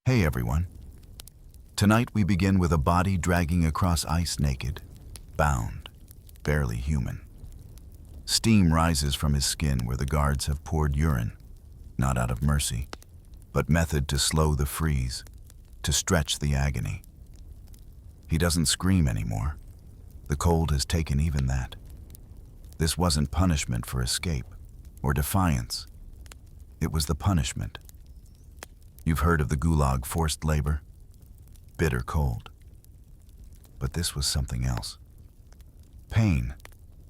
Hey everyone. Tonight we begin with a body dragging across ice naked, bound, barely human. Steam rises from his skin where the guards have poured urine, not out of mercy, but method to slow the freeze, to stretch the agony. He doesn't scream anymore. The cold has taken even that. This wasn't punishment for escape or defiance. It was the punishment. You've heard of the Gulag forced labor? Bitter cold. But this was something else. Pain,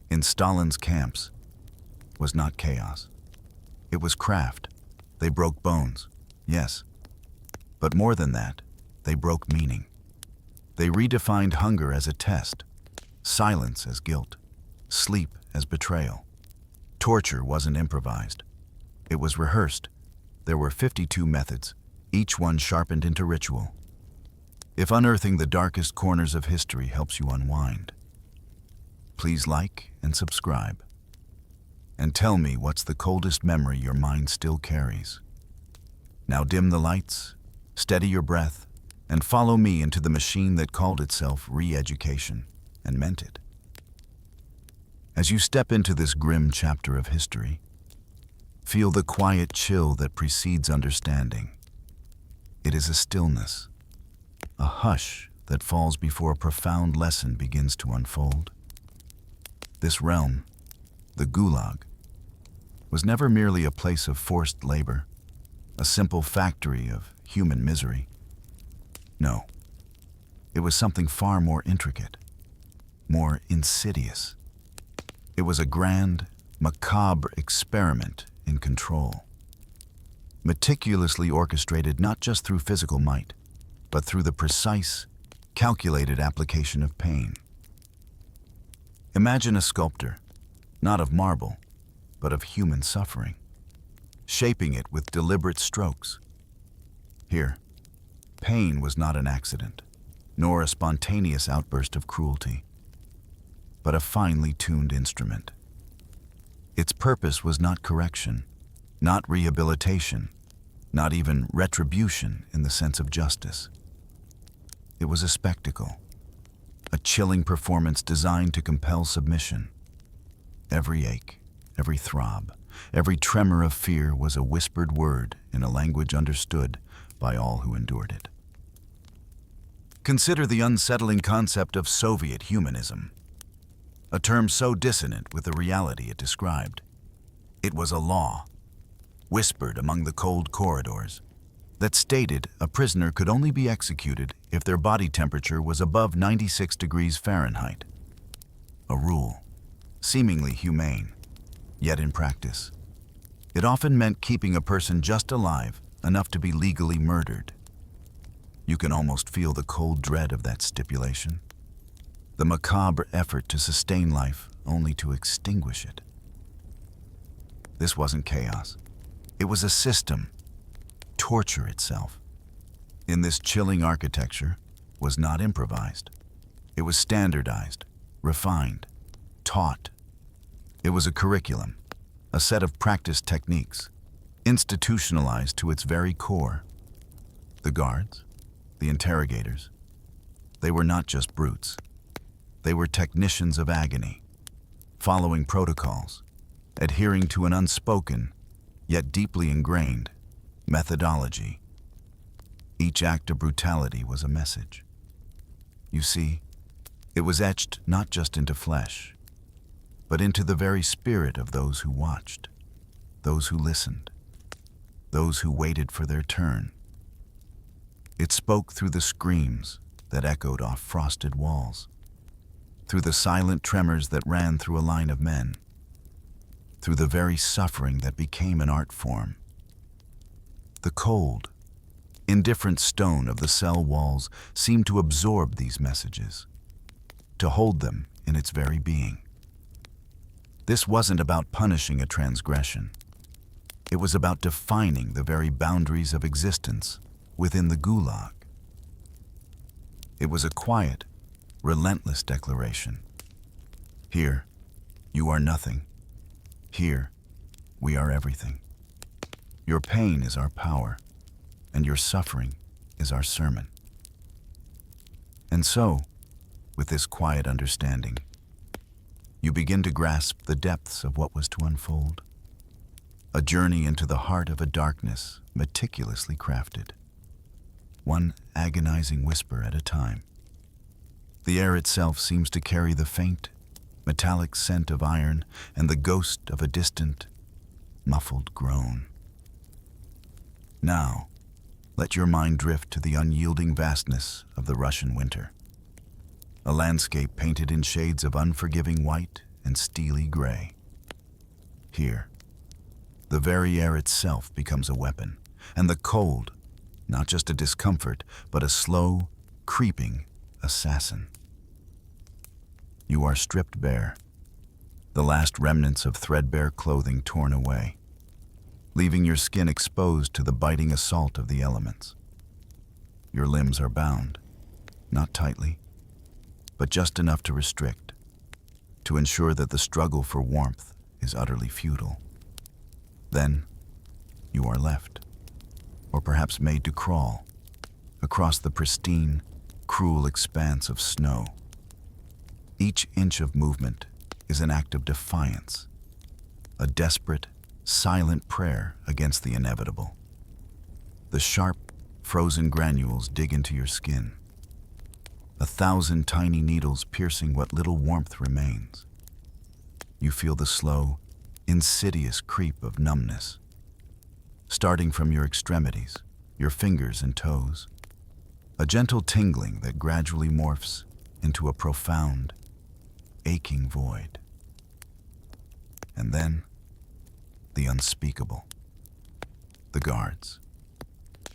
in Stalin's camps, was not chaos. It was craft. They broke bones, yes. But more than that, they broke meaning. They redefined hunger as a test, silence as guilt, sleep as betrayal. Torture wasn't improvised. It was rehearsed. There were 52 methods, each one sharpened into ritual. If unearthing the darkest corners of history helps you unwind, please like and subscribe. And tell me what's the coldest memory your mind still carries. Now dim the lights, steady your breath, and follow me into the machine that called itself re-education, and meant it. As you step into this grim chapter of history, feel the quiet chill that precedes understanding. It is a stillness, a hush that falls before a profound lesson begins to unfold. This realm, the Gulag, was never merely a place of forced labor, a simple factory of human misery. No, it was something far more intricate, more insidious. It was a grand, macabre experiment in control, meticulously orchestrated not just through physical might, but through the precise, calculated application of pain. Imagine a sculptor, not of marble, but of human suffering, shaping it with deliberate strokes. Here, pain was not an accident, nor a spontaneous outburst of cruelty, but a finely tuned instrument. Its purpose was not correction, not rehabilitation, not even retribution in the sense of justice. It was a spectacle, a chilling performance designed to compel submission. Every ache, every throb, every tremor of fear was a whispered word in a language understood by all who endured it. Consider the unsettling concept of Soviet humanism, a term so dissonant with the reality it described. It was a law, whispered among the cold corridors, that stated a prisoner could only be executed if their body temperature was above 96 degrees Fahrenheit. A rule, seemingly humane, yet in practice, it often meant keeping a person just alive enough to be legally murdered. You can almost feel the cold dread of that stipulation, the macabre effort to sustain life only to extinguish it. This wasn't chaos. It was a system, torture itself. In this chilling architecture was not improvised. It was standardized, refined, taught. It was a curriculum, a set of practice techniques, institutionalized to its very core. The guards, the interrogators, they were not just brutes. They were technicians of agony, following protocols, adhering to an unspoken, yet deeply ingrained, methodology. Each act of brutality was a message. You see, it was etched not just into flesh, but into the very spirit of those who watched, those who listened, those who waited for their turn. It spoke through the screams that echoed off frosted walls, through the silent tremors that ran through a line of men, through the very suffering that became an art form. The cold, indifferent stone of the cell walls seemed to absorb these messages, to hold them in its very being. This wasn't about punishing a transgression. It was about defining the very boundaries of existence within the Gulag. It was a quiet, relentless declaration. Here, you are nothing. Here, we are everything. Your pain is our power, and your suffering is our sermon. And so, with this quiet understanding, you begin to grasp the depths of what was to unfold. A journey into the heart of a darkness meticulously crafted, one agonizing whisper at a time. The air itself seems to carry the faint, metallic scent of iron and the ghost of a distant, muffled groan. Now, let your mind drift to the unyielding vastness of the Russian winter. A landscape painted in shades of unforgiving white and steely gray. Here, the very air itself becomes a weapon, and the cold, not just a discomfort, but a slow, creeping assassin. You are stripped bare, the last remnants of threadbare clothing torn away, leaving your skin exposed to the biting assault of the elements. Your limbs are bound, not tightly, but just enough to restrict, to ensure that the struggle for warmth is utterly futile. Then, you are left, or perhaps made to crawl, across the pristine, cruel expanse of snow. Each inch of movement is an act of defiance, a desperate, silent prayer against the inevitable. The sharp, frozen granules dig into your skin, 1,000 tiny needles piercing what little warmth remains. You feel the slow, insidious creep of numbness, starting from your extremities, your fingers and toes, a gentle tingling that gradually morphs into a profound, aching void. And then, the unspeakable. The guards,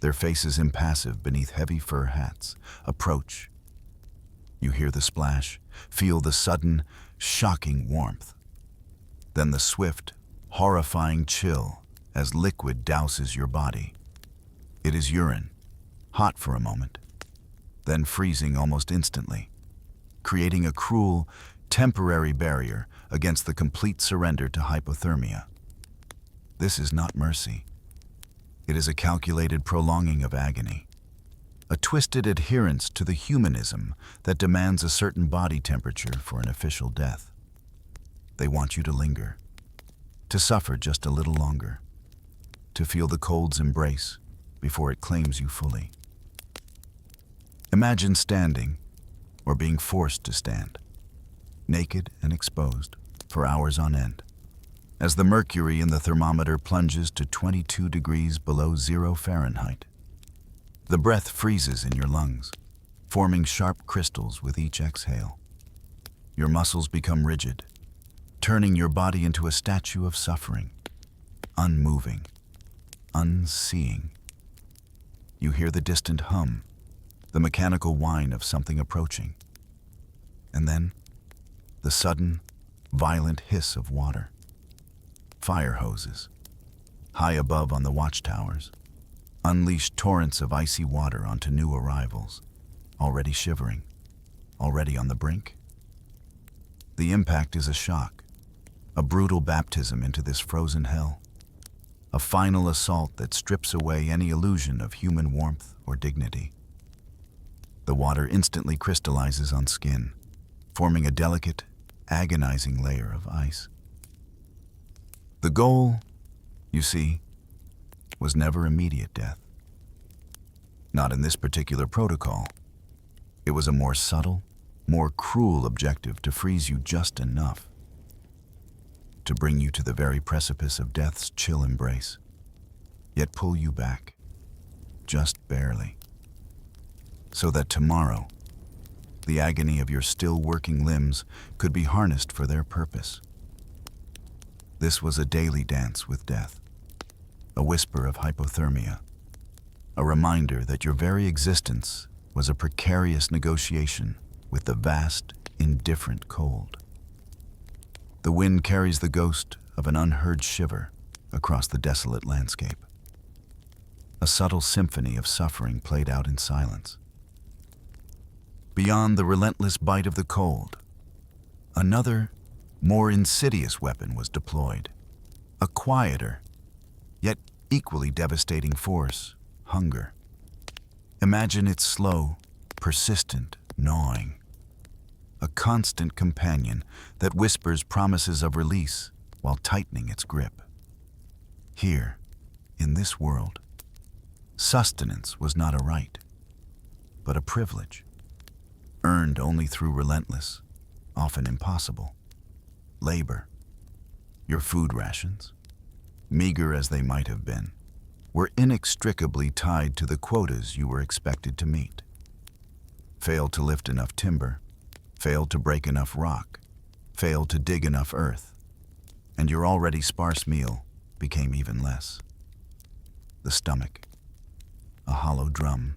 their faces impassive beneath heavy fur hats, approach. You hear the splash, feel the sudden, shocking warmth. Then the swift, horrifying chill as liquid douses your body. It is urine, hot for a moment, then freezing almost instantly, creating a cruel, temporary barrier against the complete surrender to hypothermia. This is not mercy. It is a calculated prolonging of agony, a twisted adherence to the humanism that demands a certain body temperature for an official death. They want you to linger, to suffer just a little longer, to feel the cold's embrace before it claims you fully. Imagine standing, or being forced to stand, naked and exposed, for hours on end, as the mercury in the thermometer plunges to 22 degrees below 0 Fahrenheit. The breath freezes in your lungs, forming sharp crystals with each exhale. Your muscles become rigid, turning your body into a statue of suffering, unmoving, unseeing. You hear the distant hum, the mechanical whine of something approaching. And then, the sudden, violent hiss of water. Fire hoses, high above on the watchtowers, unleash torrents of icy water onto new arrivals, already shivering, already on the brink. The impact is a shock, a brutal baptism into this frozen hell, a final assault that strips away any illusion of human warmth or dignity. The water instantly crystallizes on skin, forming a delicate, agonizing layer of ice. The goal, you see, was never immediate death. Not in this particular protocol. It was a more subtle, more cruel objective to freeze you just enough, to bring you to the very precipice of death's chill embrace, yet pull you back, just barely, so that tomorrow, the agony of your still working limbs could be harnessed for their purpose. This was a daily dance with death, a whisper of hypothermia, a reminder that your very existence was a precarious negotiation with the vast, indifferent cold. The wind carries the ghost of an unheard shiver across the desolate landscape, a subtle symphony of suffering played out in silence. Beyond the relentless bite of the cold, another, more insidious weapon was deployed, a quieter, yet equally devastating force: hunger. Imagine its slow, persistent gnawing, a constant companion that whispers promises of release while tightening its grip. Here, in this world, sustenance was not a right, but a privilege, earned only through relentless, often impossible, labor. Your food rations, meager as they might have been, were inextricably tied to the quotas you were expected to meet. Failed to lift enough timber, failed to break enough rock, failed to dig enough earth, and your already sparse meal became even less. The stomach, a hollow drum,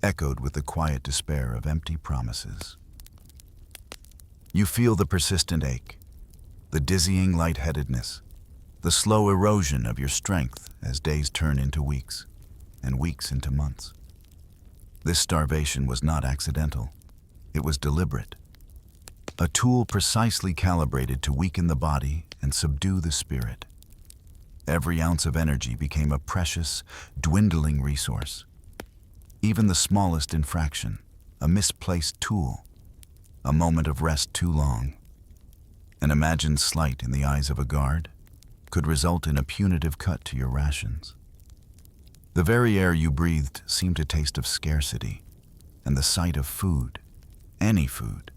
echoed with the quiet despair of empty promises. You feel the persistent ache, the dizzying lightheadedness, the slow erosion of your strength as days turn into weeks, and weeks into months. This starvation was not accidental. It was deliberate. A tool precisely calibrated to weaken the body and subdue the spirit. Every ounce of energy became a precious, dwindling resource. Even the smallest infraction, a misplaced tool, a moment of rest too long, an imagined slight in the eyes of a guard, could result in a punitive cut to your rations. The very air you breathed seemed a taste of scarcity, and the sight of food, any food,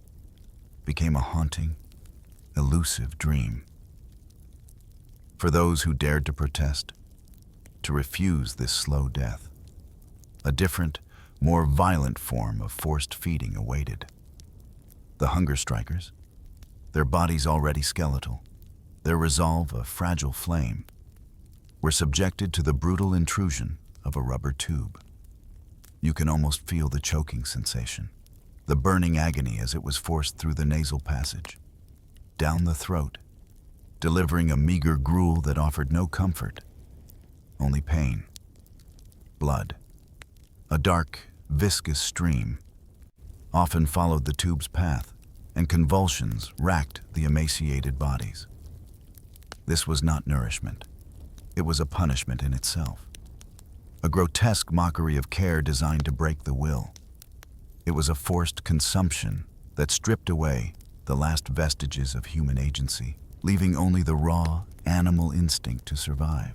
became a haunting, elusive dream. For those who dared to protest, to refuse this slow death, a different, more violent form of forced feeding awaited. The hunger strikers, their bodies already skeletal, their resolve a fragile flame, were subjected to the brutal intrusion of a rubber tube. You can almost feel the choking sensation, the burning agony as it was forced through the nasal passage, down the throat, delivering a meager gruel that offered no comfort, only pain. Blood, a dark, viscous stream, often followed the tube's path, and convulsions racked the emaciated bodies. This was not nourishment. It was a punishment in itself, a grotesque mockery of care designed to break the will. It was a forced consumption that stripped away the last vestiges of human agency, leaving only the raw, animal instinct to survive.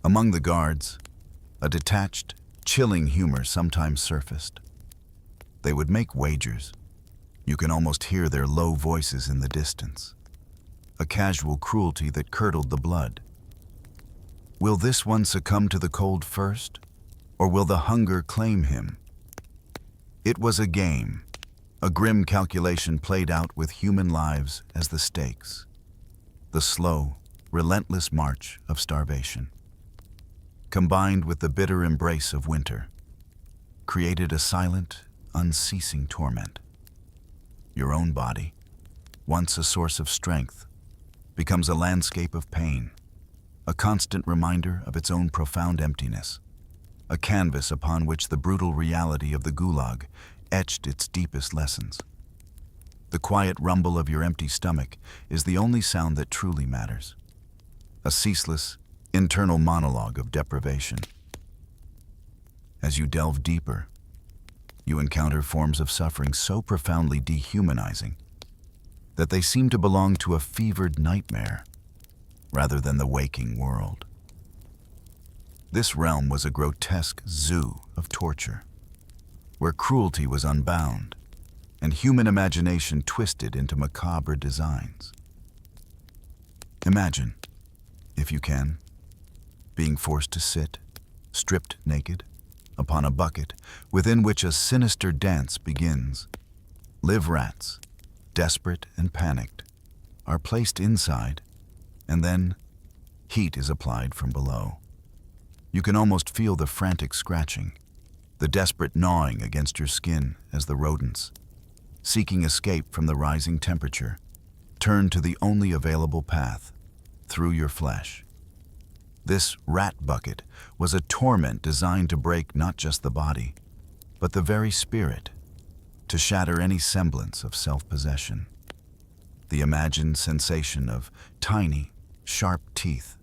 Among the guards, a detached, chilling humor sometimes surfaced. They would make wagers. You can almost hear their low voices in the distance. A casual cruelty that curdled the blood. Will this one succumb to the cold first, or will the hunger claim him? It was a game, a grim calculation played out with human lives as the stakes. The slow, relentless march of starvation, combined with the bitter embrace of winter, created a silent, unceasing torment. Your own body, once a source of strength, becomes a landscape of pain, a constant reminder of its own profound emptiness, a canvas upon which the brutal reality of the Gulag etched its deepest lessons. The quiet rumble of your empty stomach is the only sound that truly matters, a ceaseless, internal monologue of deprivation. As you delve deeper, you encounter forms of suffering so profoundly dehumanizing that they seem to belong to a fevered nightmare rather than the waking world. This realm was a grotesque zoo of torture, where cruelty was unbound and human imagination twisted into macabre designs. Imagine, if you can, being forced to sit, stripped naked, upon a bucket within which a sinister dance begins. Live rats, desperate and panicked, are placed inside, and then heat is applied from below. You can almost feel the frantic scratching, the desperate gnawing against your skin as the rodents, seeking escape from the rising temperature, turn to the only available path, through your flesh. This rat bucket was a torment designed to break not just the body, but the very spirit, to shatter any semblance of self-possession. The imagined sensation of tiny, sharp teeth,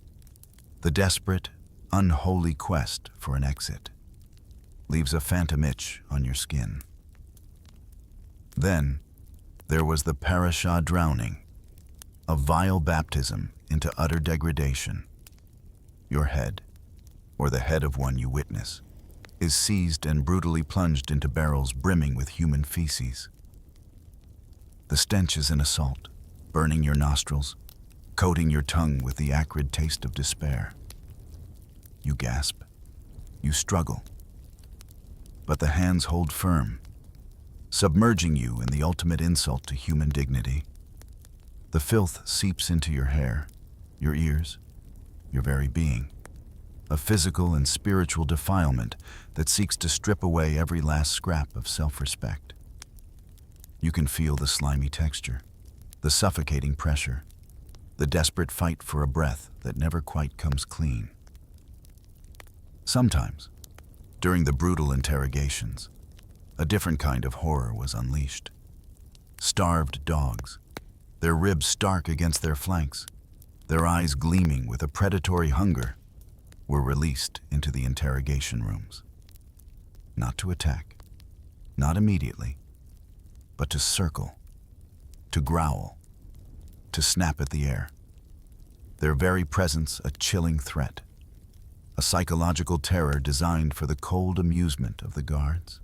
the desperate, unholy quest for an exit. leaves a phantom itch on your skin. Then, there was the parasha drowning, a vile baptism into utter degradation. Your head, or the head of one you witness, is seized and brutally plunged into barrels brimming with human feces. The stench is an assault, burning your nostrils, coating your tongue with the acrid taste of despair. You gasp, you struggle, but the hands hold firm, submerging you in the ultimate insult to human dignity. The filth seeps into your hair, your ears, your very being, a physical and spiritual defilement that seeks to strip away every last scrap of self-respect. You can feel the slimy texture, the suffocating pressure, the desperate fight for a breath that never quite comes clean. Sometimes, during the brutal interrogations, a different kind of horror was unleashed. Starved dogs, their ribs stark against their flanks, their eyes gleaming with a predatory hunger, were released into the interrogation rooms. Not to attack, not immediately, but to circle, to growl, to snap at the air. Their very presence a chilling threat, a psychological terror designed for the cold amusement of the guards.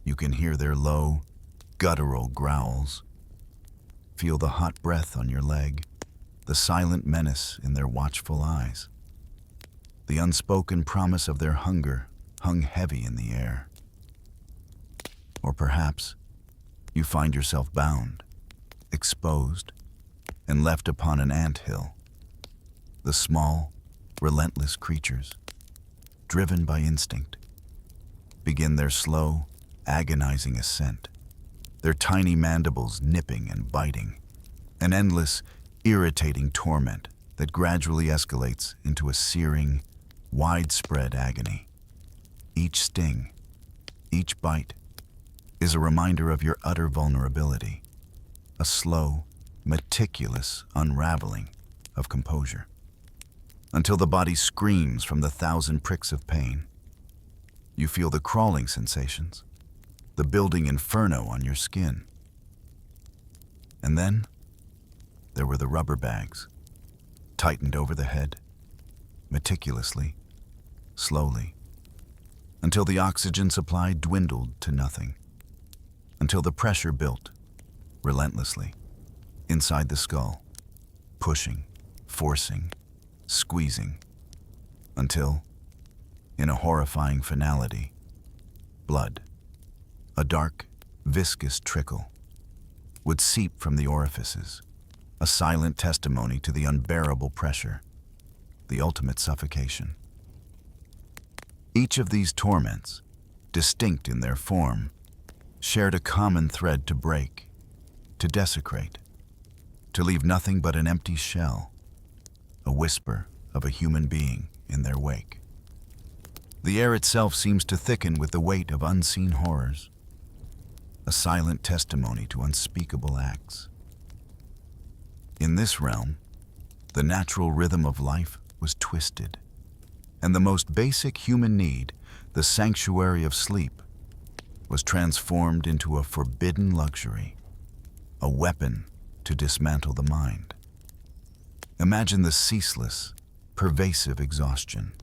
You can hear their low, guttural growls, feel the hot breath on your leg, the silent menace in their watchful eyes. The unspoken promise of their hunger hung heavy in the air. Or perhaps you find yourself bound, exposed, and left upon an anthill. The small, relentless creatures, driven by instinct, begin their slow, agonizing ascent, their tiny mandibles nipping and biting, an endless, irritating torment that gradually escalates into a searing, widespread agony. Each sting, each bite, is a reminder of your utter vulnerability, a slow, meticulous unraveling of composure, until the body screams from the 1,000 pricks of pain. You feel the crawling sensations, the building inferno on your skin. And then, there were the rubber bags, tightened over the head, meticulously, slowly, until the oxygen supply dwindled to nothing, until the pressure built, relentlessly, inside the skull, pushing, forcing, squeezing, until, in a horrifying finality, blood, a dark, viscous trickle, would seep from the orifices, a silent testimony to the unbearable pressure, the ultimate suffocation. Each of these torments, distinct in their form, shared a common thread to break, to desecrate, to leave nothing but an empty shell, a whisper of a human being in their wake. The air itself seems to thicken with the weight of unseen horrors, a silent testimony to unspeakable acts. In this realm, the natural rhythm of life was twisted, and the most basic human need, the sanctuary of sleep, was transformed into a forbidden luxury, a weapon to dismantle the mind. Imagine the ceaseless, pervasive exhaustion,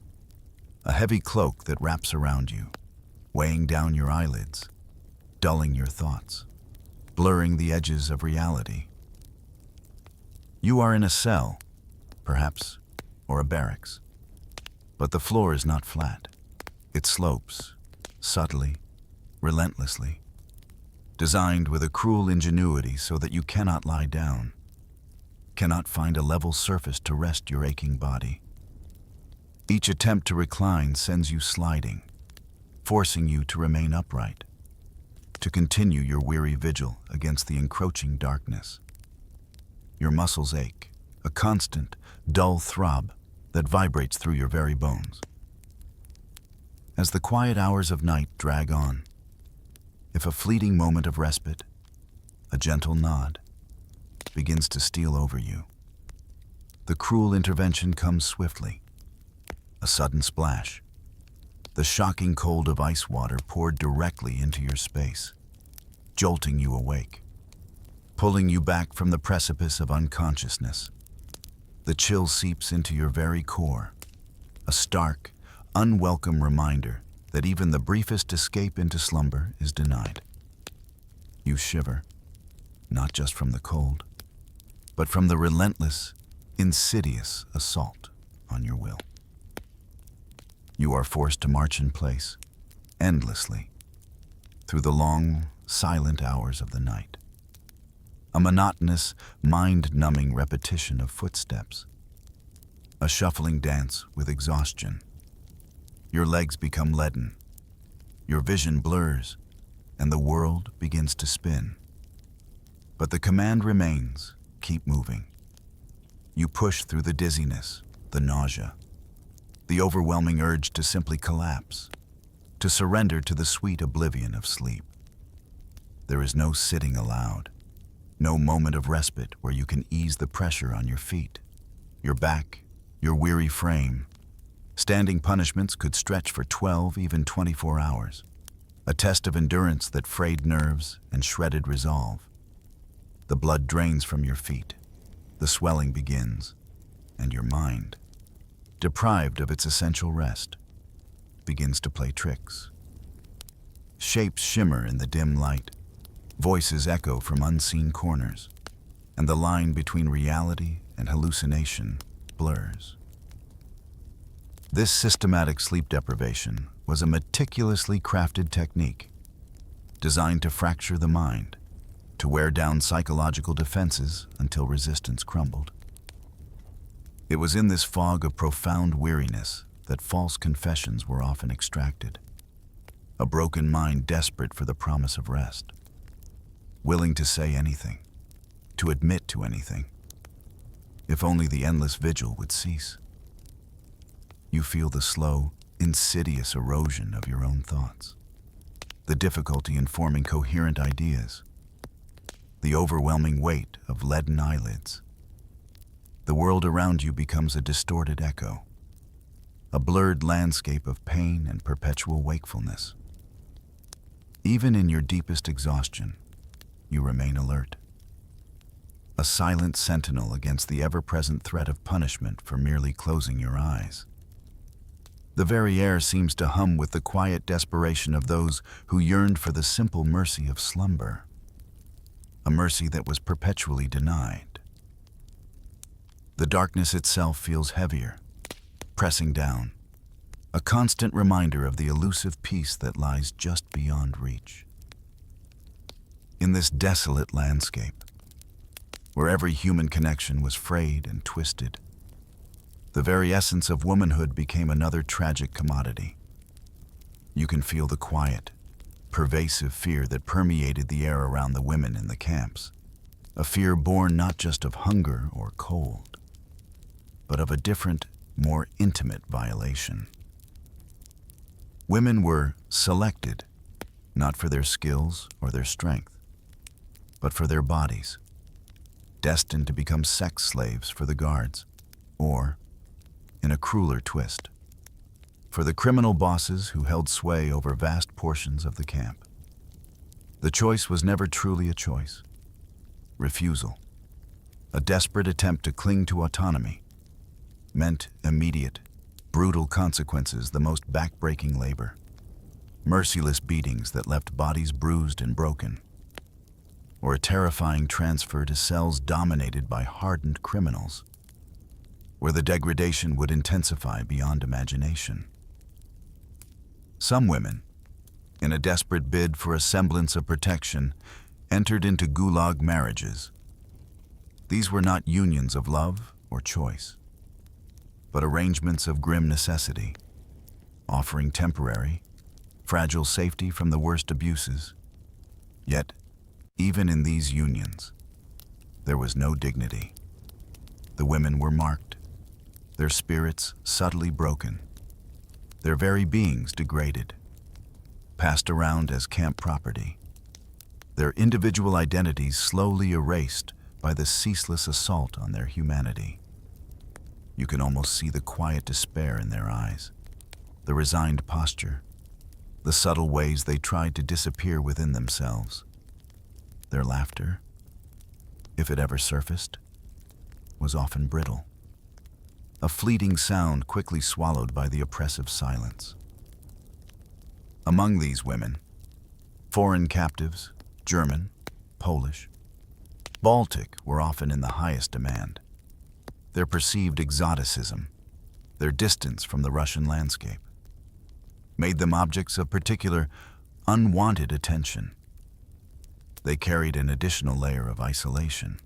a heavy cloak that wraps around you, weighing down your eyelids, dulling your thoughts, blurring the edges of reality. You are in a cell, perhaps, or a barracks, but the floor is not flat. It slopes, subtly, relentlessly, designed with a cruel ingenuity so that you cannot lie down, cannot find a level surface to rest your aching body. Each attempt to recline sends you sliding, forcing you to remain upright, to continue your weary vigil against the encroaching darkness. Your muscles ache, a constant, dull throb that vibrates through your very bones. As the quiet hours of night drag on, if a fleeting moment of respite, a gentle nod, begins to steal over you, the cruel intervention comes swiftly, a sudden splash, The shocking cold of ice water poured directly into your space, jolting you awake, pulling you back from the precipice of unconsciousness. The chill seeps into your very core, a stark, unwelcome reminder that even the briefest escape into slumber is denied. You shiver, not just from the cold, but from the relentless, insidious assault on your will. You are forced to march in place, endlessly, through the long, silent hours of the night. A monotonous, mind-numbing repetition of footsteps. A shuffling dance with exhaustion. Your legs become leaden. Your vision blurs, and the world begins to spin. But the command remains, keep moving. You push through the dizziness, the nausea, the overwhelming urge to simply collapse, to surrender to the sweet oblivion of sleep. There is no sitting allowed, no moment of respite where you can ease the pressure on your feet, your back, your weary frame. Standing punishments could stretch for 12, even 24 hours, a test of endurance that frayed nerves and shredded resolve. The blood drains from your feet, the swelling begins, and your mind, deprived of its essential rest, begins to play tricks. Shapes shimmer in the dim light, voices echo from unseen corners, and the line between reality and hallucination blurs. This systematic sleep deprivation was a meticulously crafted technique, designed to fracture the mind, to wear down psychological defenses until resistance crumbled. It was in this fog of profound weariness that false confessions were often extracted, a broken mind desperate for the promise of rest, willing to say anything, to admit to anything, if only the endless vigil would cease. You feel the slow, insidious erosion of your own thoughts, the difficulty in forming coherent ideas, the overwhelming weight of leaden eyelids. The world around you becomes a distorted echo, a blurred landscape of pain and perpetual wakefulness. Even in your deepest exhaustion, you remain alert, a silent sentinel against the ever-present threat of punishment for merely closing your eyes. The very air seems to hum with the quiet desperation of those who yearned for the simple mercy of slumber, a mercy that was perpetually denied. The darkness itself feels heavier, pressing down, a constant reminder of the elusive peace that lies just beyond reach. In this desolate landscape, where every human connection was frayed and twisted, the very essence of womanhood became another tragic commodity. You can feel the quiet, pervasive fear that permeated the air around the women in the camps, a fear born not just of hunger or cold, but of a different, more intimate violation. Women were selected, not for their skills or their strength, but for their bodies, destined to become sex slaves for the guards, or, in a crueler twist, for the criminal bosses who held sway over vast portions of the camp. The choice was never truly a choice. Refusal, a desperate attempt to cling to autonomy, meant immediate, brutal consequences, the most back-breaking labor, merciless beatings that left bodies bruised and broken, or a terrifying transfer to cells dominated by hardened criminals, where the degradation would intensify beyond imagination. Some women, in a desperate bid for a semblance of protection, entered into Gulag marriages. These were not unions of love or choice, but arrangements of grim necessity, offering temporary, fragile safety from the worst abuses. Yet, even in these unions, there was no dignity. The women were marked, their spirits subtly broken, their very beings degraded, passed around as camp property, their individual identities slowly erased by the ceaseless assault on their humanity. You can almost see the quiet despair in their eyes, the resigned posture, the subtle ways they tried to disappear within themselves. Their laughter, if it ever surfaced, was often brittle, a fleeting sound quickly swallowed by the oppressive silence. Among these women, foreign captives, German, Polish, Baltic, were often in the highest demand. Their perceived exoticism, their distance from the Russian landscape, made them objects of particular, unwanted attention. They carried an additional layer of isolation,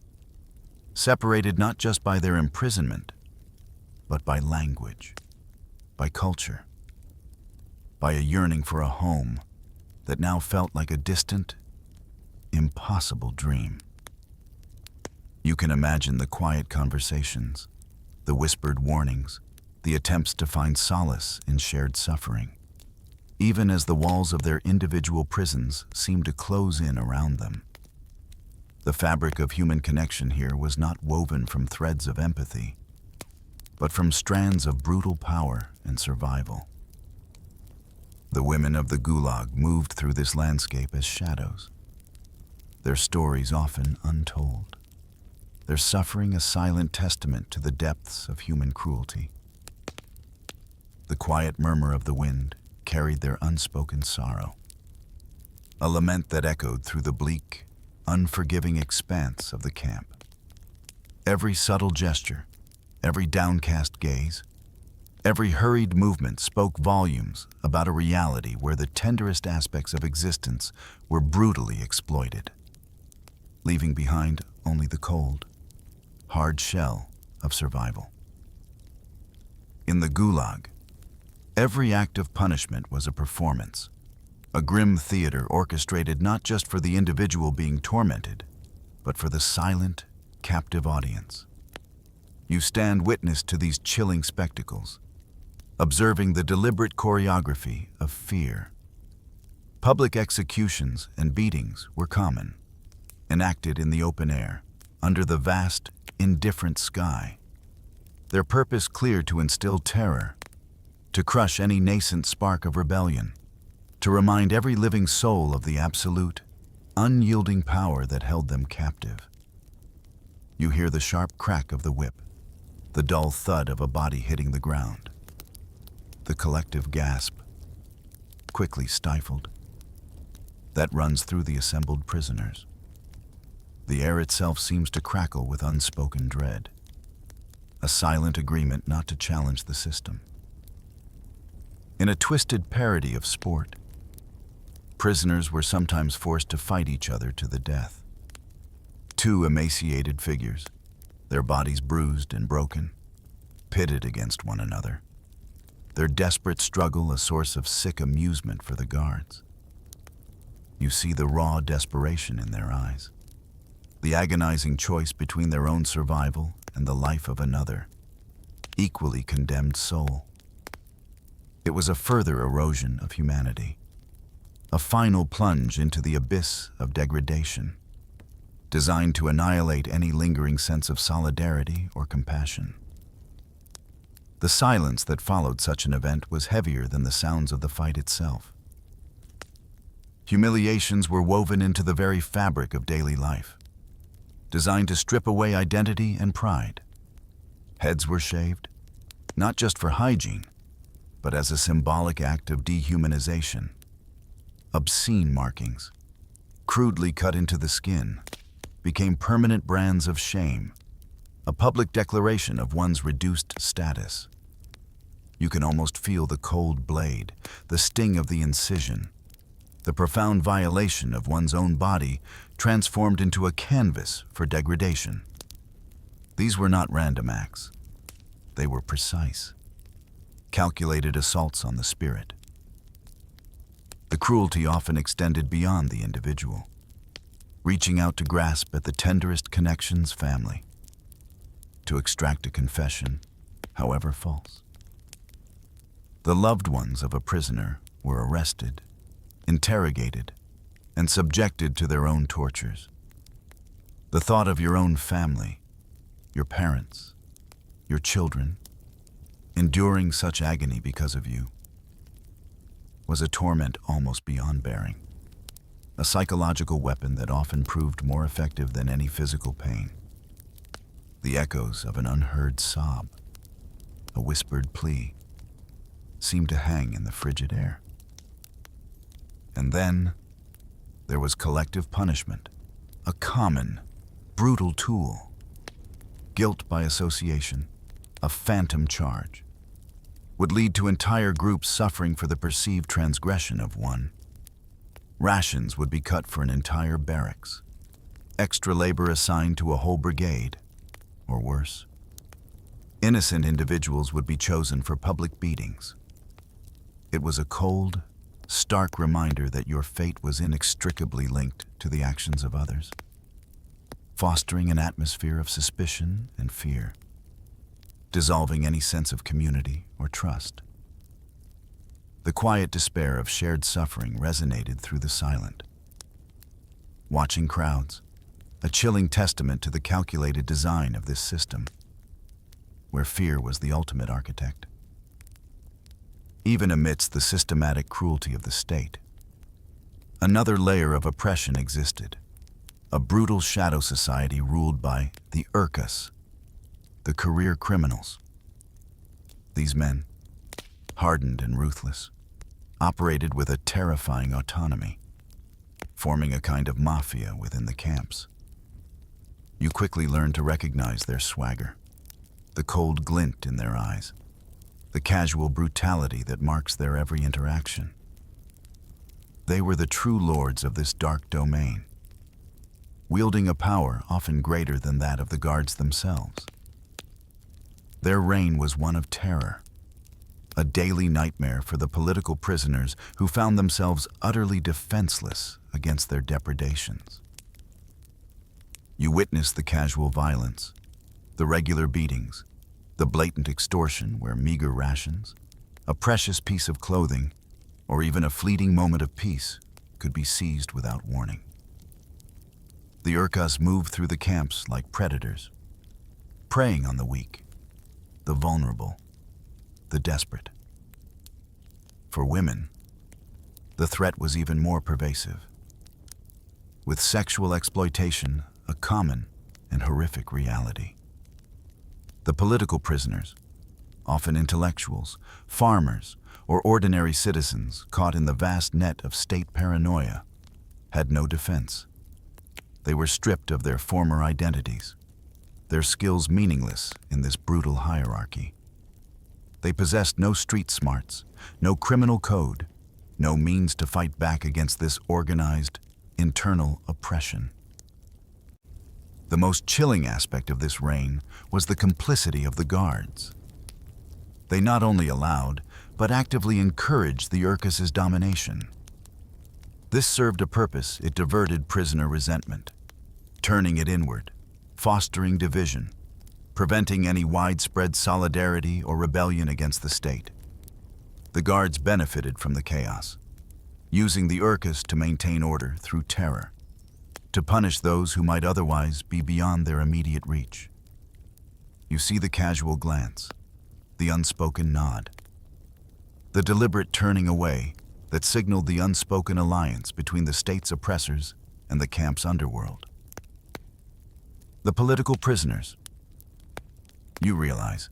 separated not just by their imprisonment, but by language, by culture, by a yearning for a home that now felt like a distant, impossible dream. You can imagine the quiet conversations, the whispered warnings, the attempts to find solace in shared suffering, even as the walls of their individual prisons seemed to close in around them. The fabric of human connection here was not woven from threads of empathy, but from strands of brutal power and survival. The women of the Gulag moved through this landscape as shadows, their stories often untold, their suffering a silent testament to the depths of human cruelty. The quiet murmur of the wind carried their unspoken sorrow, a lament that echoed through the bleak, unforgiving expanse of the camp. Every subtle gesture, every downcast gaze, every hurried movement spoke volumes about a reality where the tenderest aspects of existence were brutally exploited, leaving behind only the cold, hard shell of survival. In the Gulag, every act of punishment was a performance, a grim theater orchestrated not just for the individual being tormented, but for the silent, captive audience. You stand witness to these chilling spectacles, observing the deliberate choreography of fear. Public executions and beatings were common, enacted in the open air, under the vast, indifferent sky. Their purpose clear: to instill terror, to crush any nascent spark of rebellion, to remind every living soul of the absolute, unyielding power that held them captive. You hear the sharp crack of the whip, the dull thud of a body hitting the ground. The collective gasp, quickly stifled, that runs through the assembled prisoners. The air itself seems to crackle with unspoken dread, a silent agreement not to challenge the system. In a twisted parody of sport, prisoners were sometimes forced to fight each other to the death. Two emaciated figures, their bodies bruised and broken, pitted against one another, their desperate struggle a source of sick amusement for the guards. You see the raw desperation in their eyes, the agonizing choice between their own survival and the life of another, equally condemned soul. It was a further erosion of humanity, a final plunge into the abyss of degradation, designed to annihilate any lingering sense of solidarity or compassion. The silence that followed such an event was heavier than the sounds of the fight itself. Humiliations were woven into the very fabric of daily life, designed to strip away identity and pride. Heads were shaved, not just for hygiene, but as a symbolic act of dehumanization. Obscene markings, crudely cut into the skin, became permanent brands of shame, a public declaration of one's reduced status. You can almost feel the cold blade, the sting of the incision, the profound violation of one's own body transformed into a canvas for degradation. These were not random acts. They were precise, calculated assaults on the spirit. The cruelty often extended beyond the individual, reaching out to grasp at the tenderest connection's family, to extract a confession, however false. The loved ones of a prisoner were arrested, interrogated, and subjected to their own tortures. The thought of your own family, your parents, your children, enduring such agony because of you, was a torment almost beyond bearing, a psychological weapon that often proved more effective than any physical pain. The echoes of an unheard sob, a whispered plea, seemed to hang in the frigid air. And then there was collective punishment, a common, brutal tool. Guilt by association, a phantom charge, would lead to entire groups suffering for the perceived transgression of one. Rations would be cut for an entire barracks, extra labor assigned to a whole brigade, or worse. Innocent individuals would be chosen for public beatings. It was a cold, stark reminder that your fate was inextricably linked to the actions of others, fostering an atmosphere of suspicion and fear, dissolving any sense of community or trust. The quiet despair of shared suffering resonated through the silent. Watching crowds, a chilling testament to the calculated design of this system, where fear was the ultimate architect. Even amidst the systematic cruelty of the state, another layer of oppression existed, a brutal shadow society ruled by the Urkas, the career criminals. These men, hardened and ruthless, operated with a terrifying autonomy, forming a kind of mafia within the camps. You quickly learned to recognize their swagger, the cold glint in their eyes, the casual brutality that marks their every interaction. They were the true lords of this dark domain, wielding a power often greater than that of the guards themselves. Their reign was one of terror, a daily nightmare for the political prisoners who found themselves utterly defenseless against their depredations. You witnessed the casual violence, the regular beatings, the blatant extortion where meager rations, a precious piece of clothing, or even a fleeting moment of peace could be seized without warning. The Urkas moved through the camps like predators, preying on the weak, the vulnerable, the desperate. For women, the threat was even more pervasive, with sexual exploitation a common and horrific reality. The political prisoners, often intellectuals, farmers, or ordinary citizens caught in the vast net of state paranoia, had no defense. They were stripped of their former identities, their skills meaningless in this brutal hierarchy. They possessed no street smarts, no criminal code, no means to fight back against this organized, internal oppression. The most chilling aspect of this reign was the complicity of the guards. They not only allowed, but actively encouraged the Urkas' domination. This served a purpose. It diverted prisoner resentment, turning it inward, fostering division, preventing any widespread solidarity or rebellion against the state. The guards benefited from the chaos, using the Urkas to maintain order through terror, to punish those who might otherwise be beyond their immediate reach. You see the casual glance, the unspoken nod, the deliberate turning away that signaled the unspoken alliance between the state's oppressors and the camp's underworld. The political prisoners, you realize,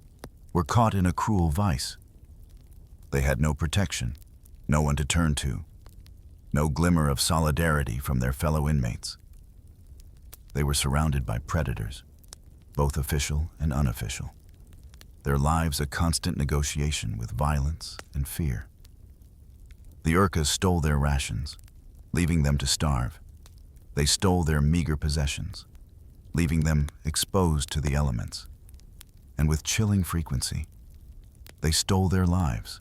were caught in a cruel vice. They had no protection, no one to turn to, no glimmer of solidarity from their fellow inmates. They were surrounded by predators, both official and unofficial, their lives a constant negotiation with violence and fear. The Urkas stole their rations, leaving them to starve. They stole their meager possessions, leaving them exposed to the elements. And with chilling frequency, they stole their lives,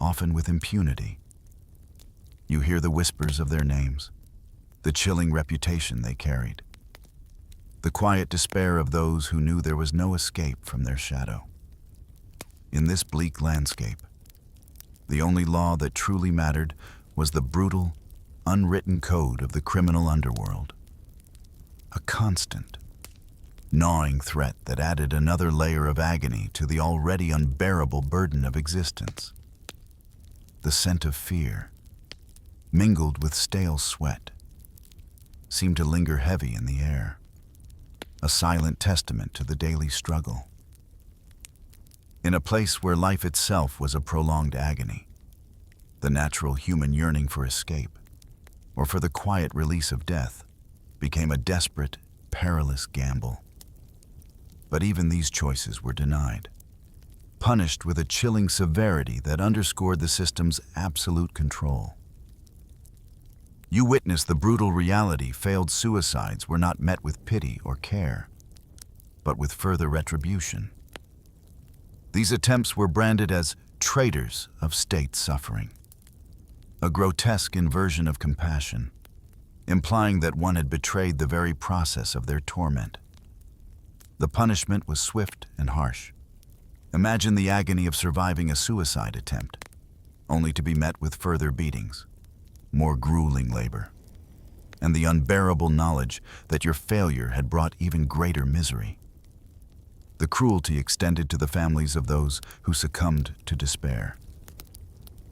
often with impunity. You hear the whispers of their names, the chilling reputation they carried, the quiet despair of those who knew there was no escape from their shadow. In this bleak landscape, the only law that truly mattered was the brutal, unwritten code of the criminal underworld. A constant, gnawing threat that added another layer of agony to the already unbearable burden of existence. the scent of fear, mingled with stale sweat, seemed to linger heavy in the air, a silent testament to the daily struggle. In a place where life itself was a prolonged agony, the natural human yearning for escape, or for the quiet release of death, became a desperate, perilous gamble. But even these choices were denied, punished with a chilling severity that underscored the system's absolute control. You witnessed the brutal reality: failed suicides were not met with pity or care, but with further retribution. These attempts were branded as traitors of state suffering, a grotesque inversion of compassion, implying that one had betrayed the very process of their torment. The punishment was swift and harsh. Imagine the agony of surviving a suicide attempt, only to be met with further beatings, more grueling labor, and the unbearable knowledge that your failure had brought even greater misery. The cruelty extended to the families of those who succumbed to despair.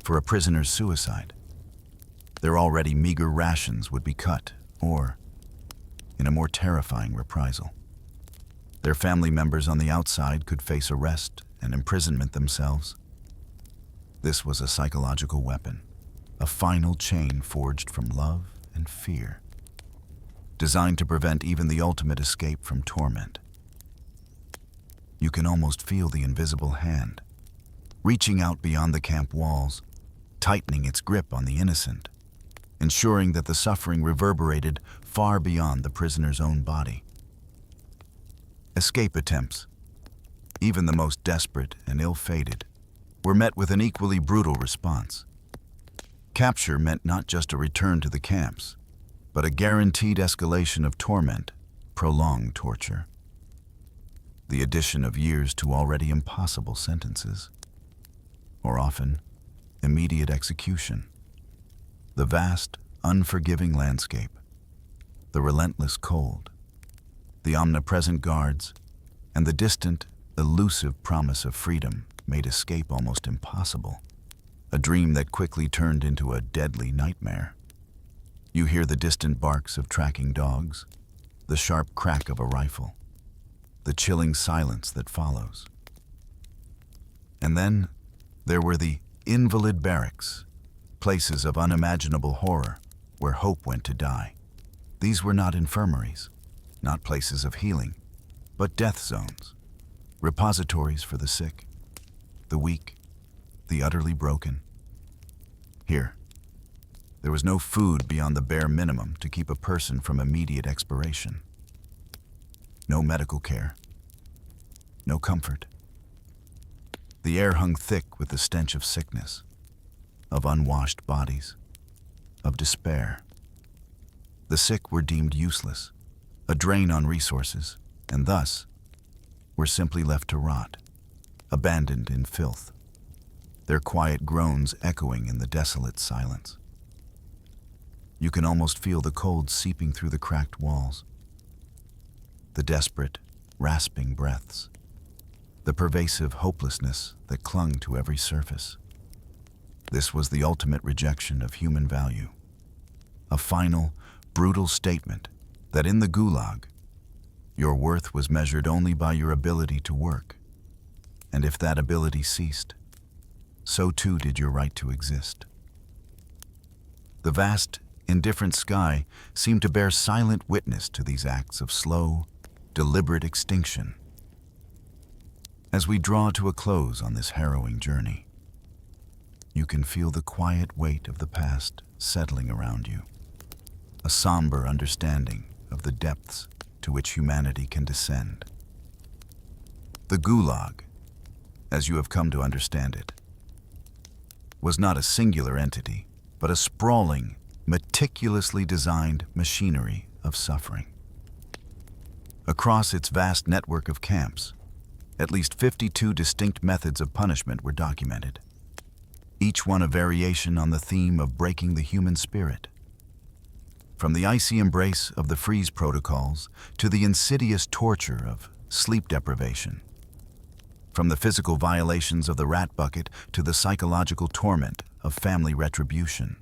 For a prisoner's suicide, their already meager rations would be cut, or, in a more terrifying reprisal, their family members on the outside could face arrest and imprisonment themselves. This was a psychological weapon, a final chain forged from love and fear, designed to prevent even the ultimate escape from torment. You can almost feel the invisible hand, reaching out beyond the camp walls, tightening its grip on the innocent, ensuring that the suffering reverberated far beyond the prisoner's own body. Escape attempts, even the most desperate and ill-fated, were met with an equally brutal response. Capture meant not just a return to the camps, but a guaranteed escalation of torment, prolonged torture. The addition of years to already impossible sentences, or often immediate execution. The vast, unforgiving landscape, the relentless cold, the omnipresent guards, and the distant, elusive promise of freedom made escape almost impossible, a dream that quickly turned into a deadly nightmare. You hear the distant barks of tracking dogs, the sharp crack of a rifle, the chilling silence that follows. And then there were the invalid barracks, places of unimaginable horror where hope went to die. These were not infirmaries, not places of healing, but death zones, repositories for the sick, the weak, the utterly broken. Here, there was no food beyond the bare minimum to keep a person from immediate expiration. No medical care, no comfort. The air hung thick with the stench of sickness, of unwashed bodies, of despair. The sick were deemed useless, a drain on resources, and thus were simply left to rot, abandoned in filth, their quiet groans echoing in the desolate silence. You can almost feel the cold seeping through the cracked walls, the desperate, rasping breaths, the pervasive hopelessness that clung to every surface. This was the ultimate rejection of human value, a final, brutal statement that in the Gulag, your worth was measured only by your ability to work, and if that ability ceased, so too did your right to exist. The vast, indifferent sky seemed to bear silent witness to these acts of slow, deliberate extinction. As we draw to a close on this harrowing journey, you can feel the quiet weight of the past settling around you, a somber understanding of the depths to which humanity can descend. The Gulag, as you have come to understand it, was not a singular entity, but a sprawling, meticulously designed machinery of suffering. Across its vast network of camps, at least 52 distinct methods of punishment were documented, each one a variation on the theme of breaking the human spirit. From the icy embrace of the freeze protocols to the insidious torture of sleep deprivation, from the physical violations of the rat bucket to the psychological torment of family retribution.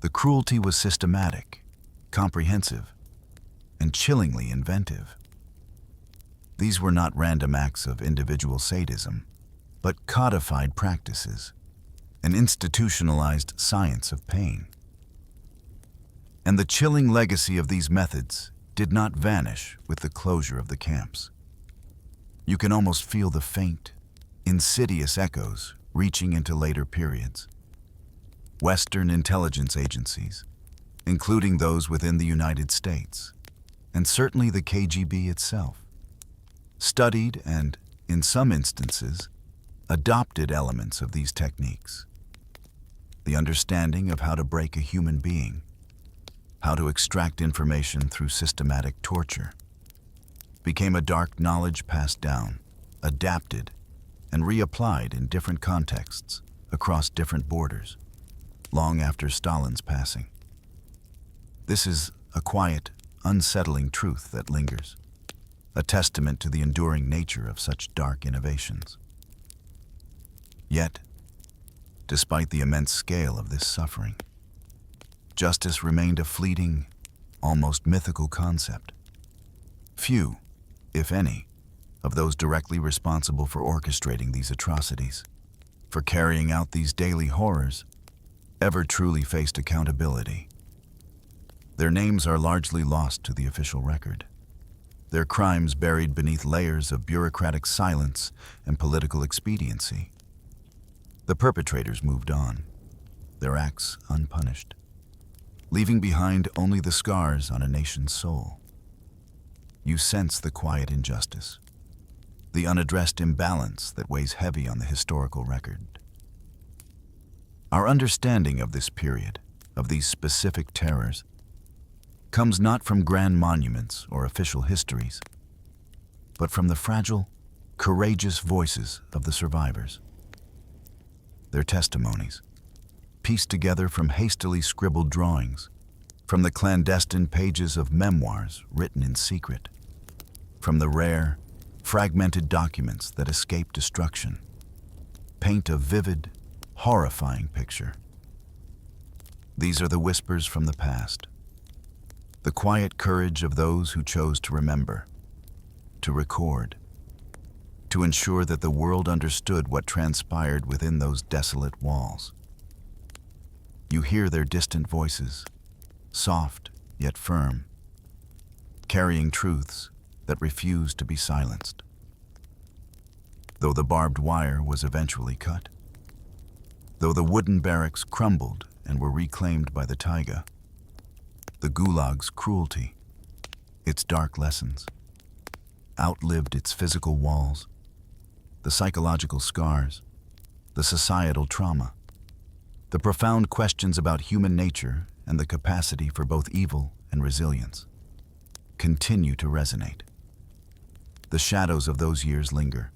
The cruelty was systematic, comprehensive, and chillingly inventive. These were not random acts of individual sadism, but codified practices, an institutionalized science of pain. And the chilling legacy of these methods did not vanish with the closure of the camps. You can almost feel the faint, insidious echoes reaching into later periods. Western intelligence agencies, including those within the United States, and certainly the KGB itself, studied and, in some instances, adopted elements of these techniques. The understanding of how to break a human being, how to extract information through systematic torture, became a dark knowledge passed down, adapted, and reapplied in different contexts across different borders, long after Stalin's passing. This is a quiet, unsettling truth that lingers, a testament to the enduring nature of such dark innovations. Yet, despite the immense scale of this suffering, justice remained a fleeting, almost mythical concept. Few, if any, of those directly responsible for orchestrating these atrocities, for carrying out these daily horrors, ever truly faced accountability. Their names are largely lost to the official record, their crimes buried beneath layers of bureaucratic silence and political expediency. The perpetrators moved on, their acts unpunished, leaving behind only the scars on a nation's soul. You sense the quiet injustice, the unaddressed imbalance that weighs heavy on the historical record. Our understanding of this period, of these specific terrors, comes not from grand monuments or official histories, but from the fragile, courageous voices of the survivors. Their testimonies, pieced together from hastily scribbled drawings, from the clandestine pages of memoirs written in secret, from the rare, fragmented documents that escape destruction, paint a vivid, horrifying picture. These are the whispers from the past, the quiet courage of those who chose to remember, to record, to ensure that the world understood what transpired within those desolate walls. You hear their distant voices, soft yet firm, carrying truths that refuse to be silenced. Though the barbed wire was eventually cut, though the wooden barracks crumbled and were reclaimed by the taiga, the Gulag's cruelty, its dark lessons, outlived its physical walls, the psychological scars, the societal trauma, the profound questions about human nature and the capacity for both evil and resilience continue to resonate. The shadows of those years linger,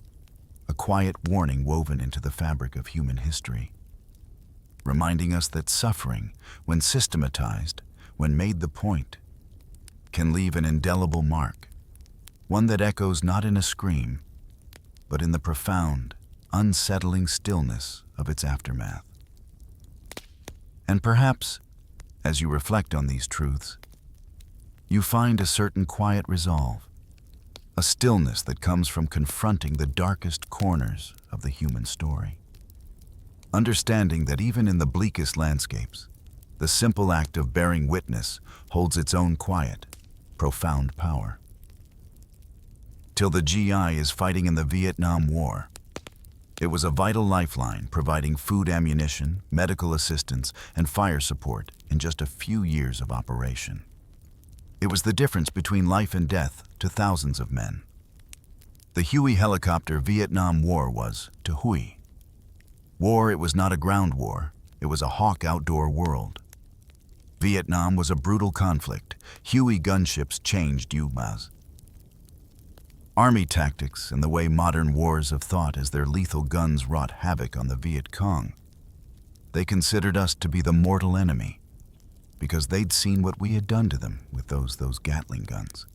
a quiet warning woven into the fabric of human history, reminding us that suffering, when systematized, when made the point, can leave an indelible mark, one that echoes not in a scream, but in the profound, unsettling stillness of its aftermath. And perhaps, as you reflect on these truths, you find a certain quiet resolve, a stillness that comes from confronting the darkest corners of the human story. Understanding that even in the bleakest landscapes, the simple act of bearing witness holds its own quiet, profound power. Till the GI is fighting in the Vietnam War, it was a vital lifeline providing food, ammunition, medical assistance, and fire support in just a few years of operation. It was the difference between life and death to thousands of men. The Huey helicopter Vietnam War was to Huey. War, it was not a ground war, it was a hawk outdoor world. Vietnam was a brutal conflict. Huey gunships changed UMAS. Army tactics and the way modern wars have thought as their lethal guns wrought havoc on the Viet Cong. They considered us to be the mortal enemy because they'd seen what we had done to them with those Gatling guns.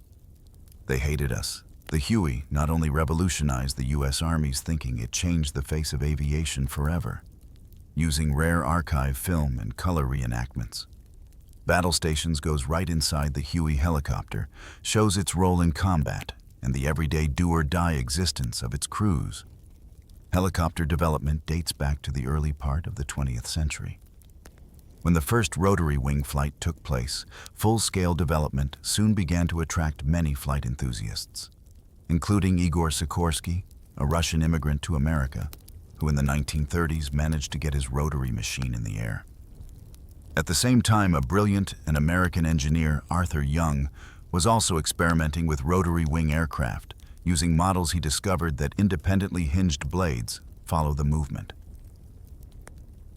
They hated us. The Huey not only revolutionized the U.S. Army's thinking, it changed the face of aviation forever. using rare archive film and color reenactments. Battle Stations goes right inside the Huey helicopter, shows its role in combat and the everyday do-or-die existence of its crews. Helicopter development dates back to the early part of the 20th century. When the first rotary wing flight took place, full-scale development soon began to attract many flight enthusiasts, including Igor Sikorsky, a Russian immigrant to America, who in the 1930s managed to get his rotary machine in the air. At the same time, a brilliant and American engineer, Arthur Young, was also experimenting with rotary wing aircraft, using models he discovered that independently hinged blades follow the movement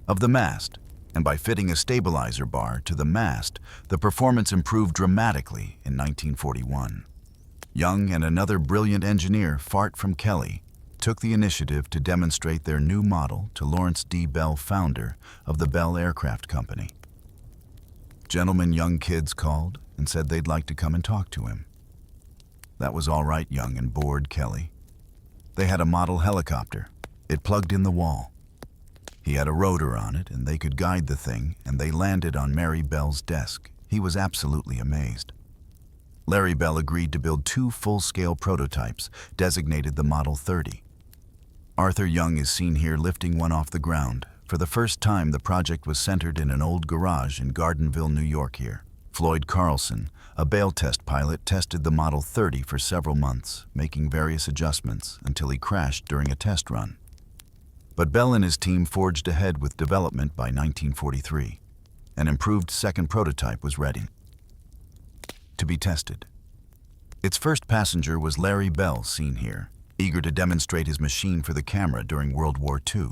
of the mast, and by fitting a stabilizer bar to the mast, the performance improved dramatically in 1941. Young and another brilliant engineer, Fart from Kelly, took the initiative to demonstrate their new model to Lawrence D. Bell, founder of the Bell Aircraft Company. Gentlemen, young kids called and said they'd like to come and talk to him. That was all right, Young and bored Kelly. They had a model helicopter. It plugged in the wall. He had a rotor on it, and they could guide the thing, and they landed on Mary Bell's desk. He was absolutely amazed. Larry Bell agreed to build 2 full-scale prototypes, designated the Model 30. Arthur Young is seen here lifting one off the ground. For the first time, the project was centered in an old garage in Gardenville, New York here. Floyd Carlson, a Bale test pilot, tested the Model 30 for several months, making various adjustments until he crashed during a test run. But Bell and his team forged ahead with development by 1943. An improved second prototype was ready to be tested. Its first passenger was Larry Bell, seen here, eager to demonstrate his machine for the camera during World War II.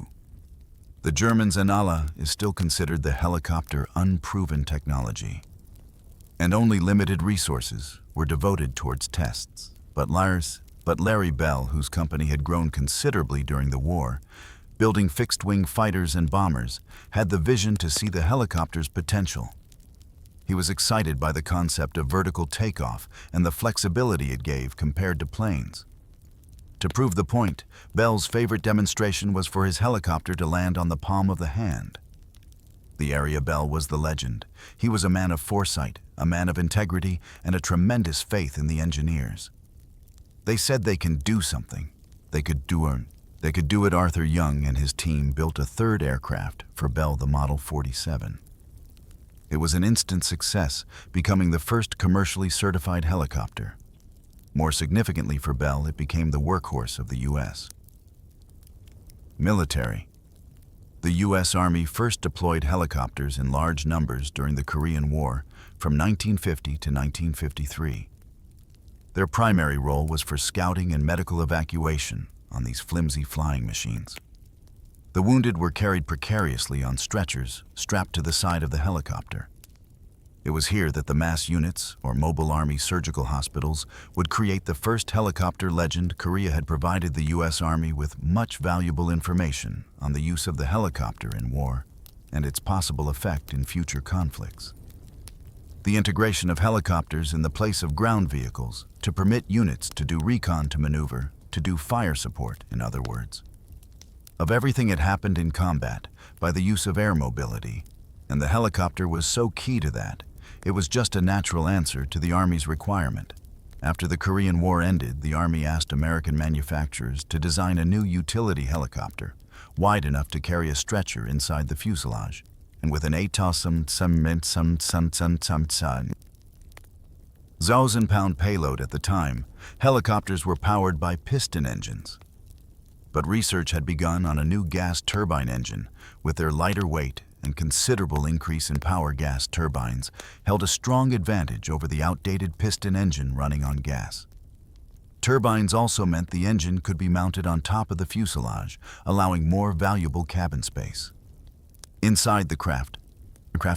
The Germans' Anala is still considered the helicopter unproven technology, and only limited resources were devoted towards tests. But Larry Bell, whose company had grown considerably during the war, building fixed-wing fighters and bombers, had the vision to see the helicopter's potential. He was excited by the concept of vertical takeoff and the flexibility it gave compared to planes. To prove the point, Bell's favorite demonstration was for his helicopter to land on the palm of the hand. The area Bell was the legend. He was a man of foresight, a man of integrity, and a tremendous faith in the engineers. They said they can do something. They could do it. Arthur Young and his team built a third aircraft for Bell, the Model 47. It was an instant success, becoming the first commercially certified helicopter. More significantly for Bell, it became the workhorse of the U.S. military. The U.S. Army first deployed helicopters in large numbers during the Korean War from 1950 to 1953. Their primary role was for scouting and medical evacuation on these flimsy flying machines. The wounded were carried precariously on stretchers strapped to the side of the helicopter. It was here that the mass units, or mobile army surgical hospitals, would create the first helicopter legend. Korea had provided the U.S. Army with much valuable information on the use of the helicopter in war and its possible effect in future conflicts. The integration of helicopters in the place of ground vehicles to permit units to do recon, to maneuver, to do fire support, in other words. Of everything had happened in combat by the use of air mobility, and the helicopter was so key to that. It was just a natural answer to the Army's requirement. After the Korean War ended, the Army asked American manufacturers to design a new utility helicopter, wide enough to carry a stretcher inside the fuselage, and with an 8,000-pound payload at the time. Helicopters were powered by piston engines. But research had begun on a new gas turbine engine. With their lighter weight and considerable increase in power, gas turbines held a strong advantage over the outdated piston engine running on gas. Turbines also meant the engine could be mounted on top of the fuselage, allowing more valuable cabin space. Inside the craft,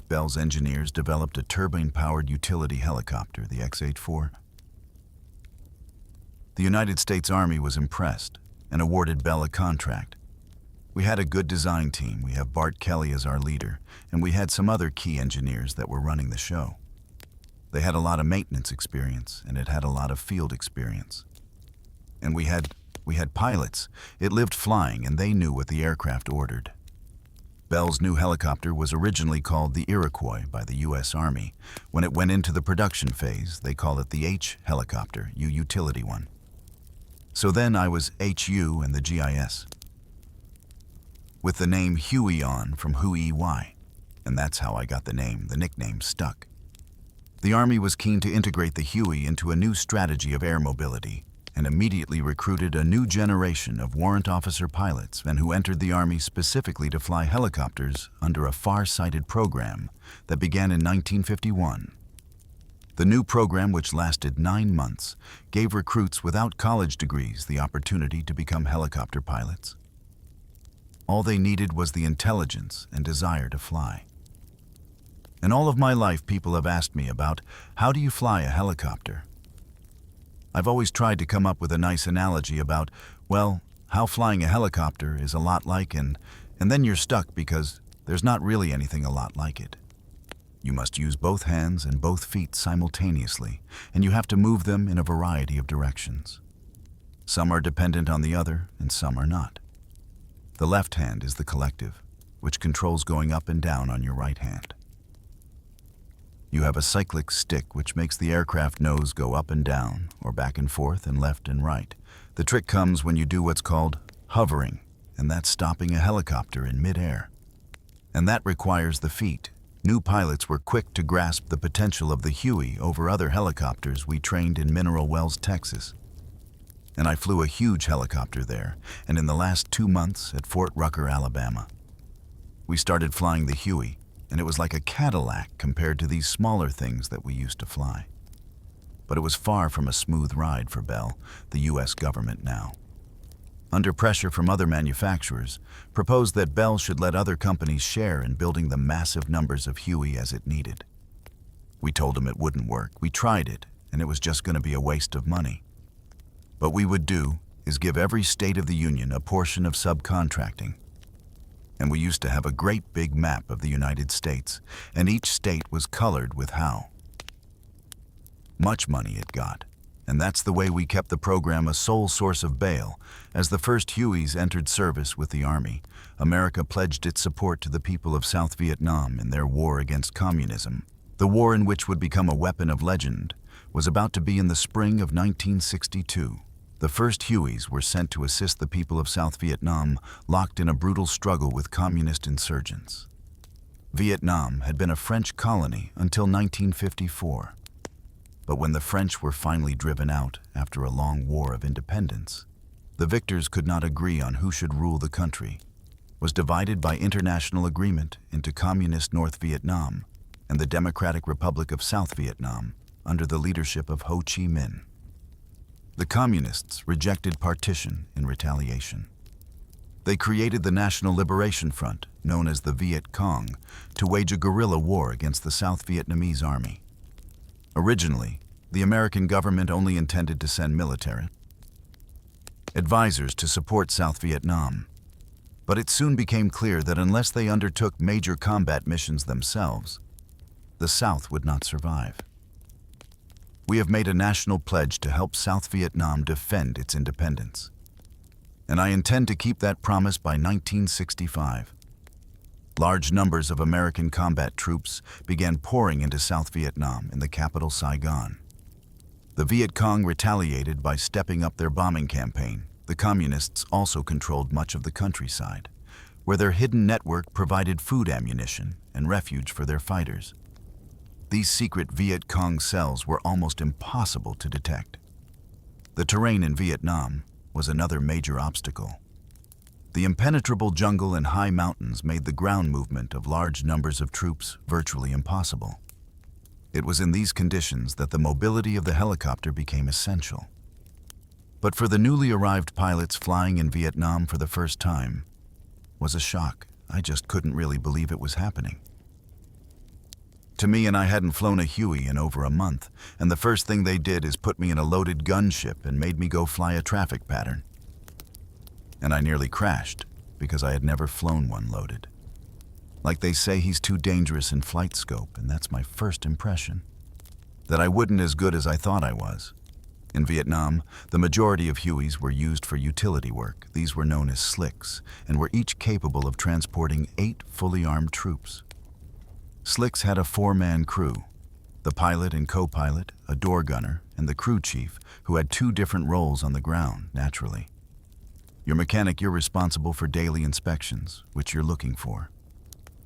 Bell's engineers developed a turbine-powered utility helicopter, the X-84. The United States Army was impressed and awarded Bell a contract. We had a good design team. We have Bart Kelly as our leader, and we had some other key engineers that were running the show. They had a lot of maintenance experience, and it had a lot of field experience. And we had pilots. It lived flying, and they knew what the aircraft ordered. Bell's new helicopter was originally called the Iroquois by the U.S. Army. When it went into the production phase, they call it the H helicopter, utility one. So then I was HU and the GIS, with the name Huey on from Huey, and that's how I got the nickname stuck. The Army was keen to integrate the Huey into a new strategy of air mobility and immediately recruited a new generation of warrant officer pilots and who entered the Army specifically to fly helicopters under a far-sighted program that began in 1951. The new program, which lasted 9 months, gave recruits without college degrees the opportunity to become helicopter pilots. All they needed was the intelligence and desire to fly. In all of my life, people have asked me about, how do you fly a helicopter? I've always tried to come up with a nice analogy about, well, how flying a helicopter is a lot like, and then you're stuck because there's not really anything a lot like it. You must use both hands and both feet simultaneously, and you have to move them in a variety of directions. Some are dependent on the other, and some are not. The left hand is the collective, which controls going up and down on your right hand. You have a cyclic stick which makes the aircraft nose go up and down, or back and forth and left and right. The trick comes when you do what's called hovering, and that's stopping a helicopter in mid-air. And that requires the feet. New pilots were quick to grasp the potential of the Huey over other helicopters we trained in Mineral Wells, Texas. And I flew a huge helicopter there, and in the last 2 months at Fort Rucker, Alabama. We started flying the Huey, and it was like a Cadillac compared to these smaller things that we used to fly. But it was far from a smooth ride for Bell, the U.S. government now. Under pressure from other manufacturers, proposed that Bell should let other companies share in building the massive numbers of Huey as it needed. We told them it wouldn't work. We tried it, and it was just going to be a waste of money. What we would do is give every state of the Union a portion of subcontracting. And we used to have a great big map of the United States, and each state was colored with how much money it got. And that's the way we kept the program a sole source of bail. As the first Hueys entered service with the Army, America pledged its support to the people of South Vietnam in their war against communism. The war, in which would become a weapon of legend, was about to be in the spring of 1962. The first Hueys were sent to assist the people of South Vietnam, locked in a brutal struggle with communist insurgents. Vietnam had been a French colony until 1954. But when the French were finally driven out after a long war of independence, the victors could not agree on who should rule the country, was divided by international agreement into Communist North Vietnam and the Democratic Republic of South Vietnam under the leadership of Ho Chi Minh. The Communists rejected partition in retaliation. They created the National Liberation Front, known as the Viet Cong, to wage a guerrilla war against the South Vietnamese army. Originally, the American government only intended to send military advisors to support South Vietnam, but it soon became clear that unless they undertook major combat missions themselves, the South would not survive. We have made a national pledge to help South Vietnam defend its independence, and I intend to keep that promise by 1965. Large numbers of American combat troops began pouring into South Vietnam in the capital Saigon. The Viet Cong retaliated by stepping up their bombing campaign. The Communists also controlled much of the countryside, where their hidden network provided food, ammunition, and refuge for their fighters. These secret Viet Cong cells were almost impossible to detect. The terrain in Vietnam was another major obstacle. The impenetrable jungle and high mountains made the ground movement of large numbers of troops virtually impossible. It was in these conditions that the mobility of the helicopter became essential. But for the newly arrived pilots flying in Vietnam for the first time, was a shock. I just couldn't really believe it was happening. To me, and I hadn't flown a Huey in over a month, and the first thing they did is put me in a loaded gunship and made me go fly a traffic pattern. And I nearly crashed because I had never flown one loaded. Like they say, he's too dangerous in flight scope, and that's my first impression. That I wouldn't as good as I thought I was. In Vietnam, the majority of Hueys were used for utility work. These were known as slicks and were each capable of transporting 8 fully armed troops. Slicks had a 4-man crew: the pilot and co-pilot, a door gunner, and the crew chief, who had 2 different roles on the ground, naturally. Your mechanic, you're responsible for daily inspections, which you're looking for.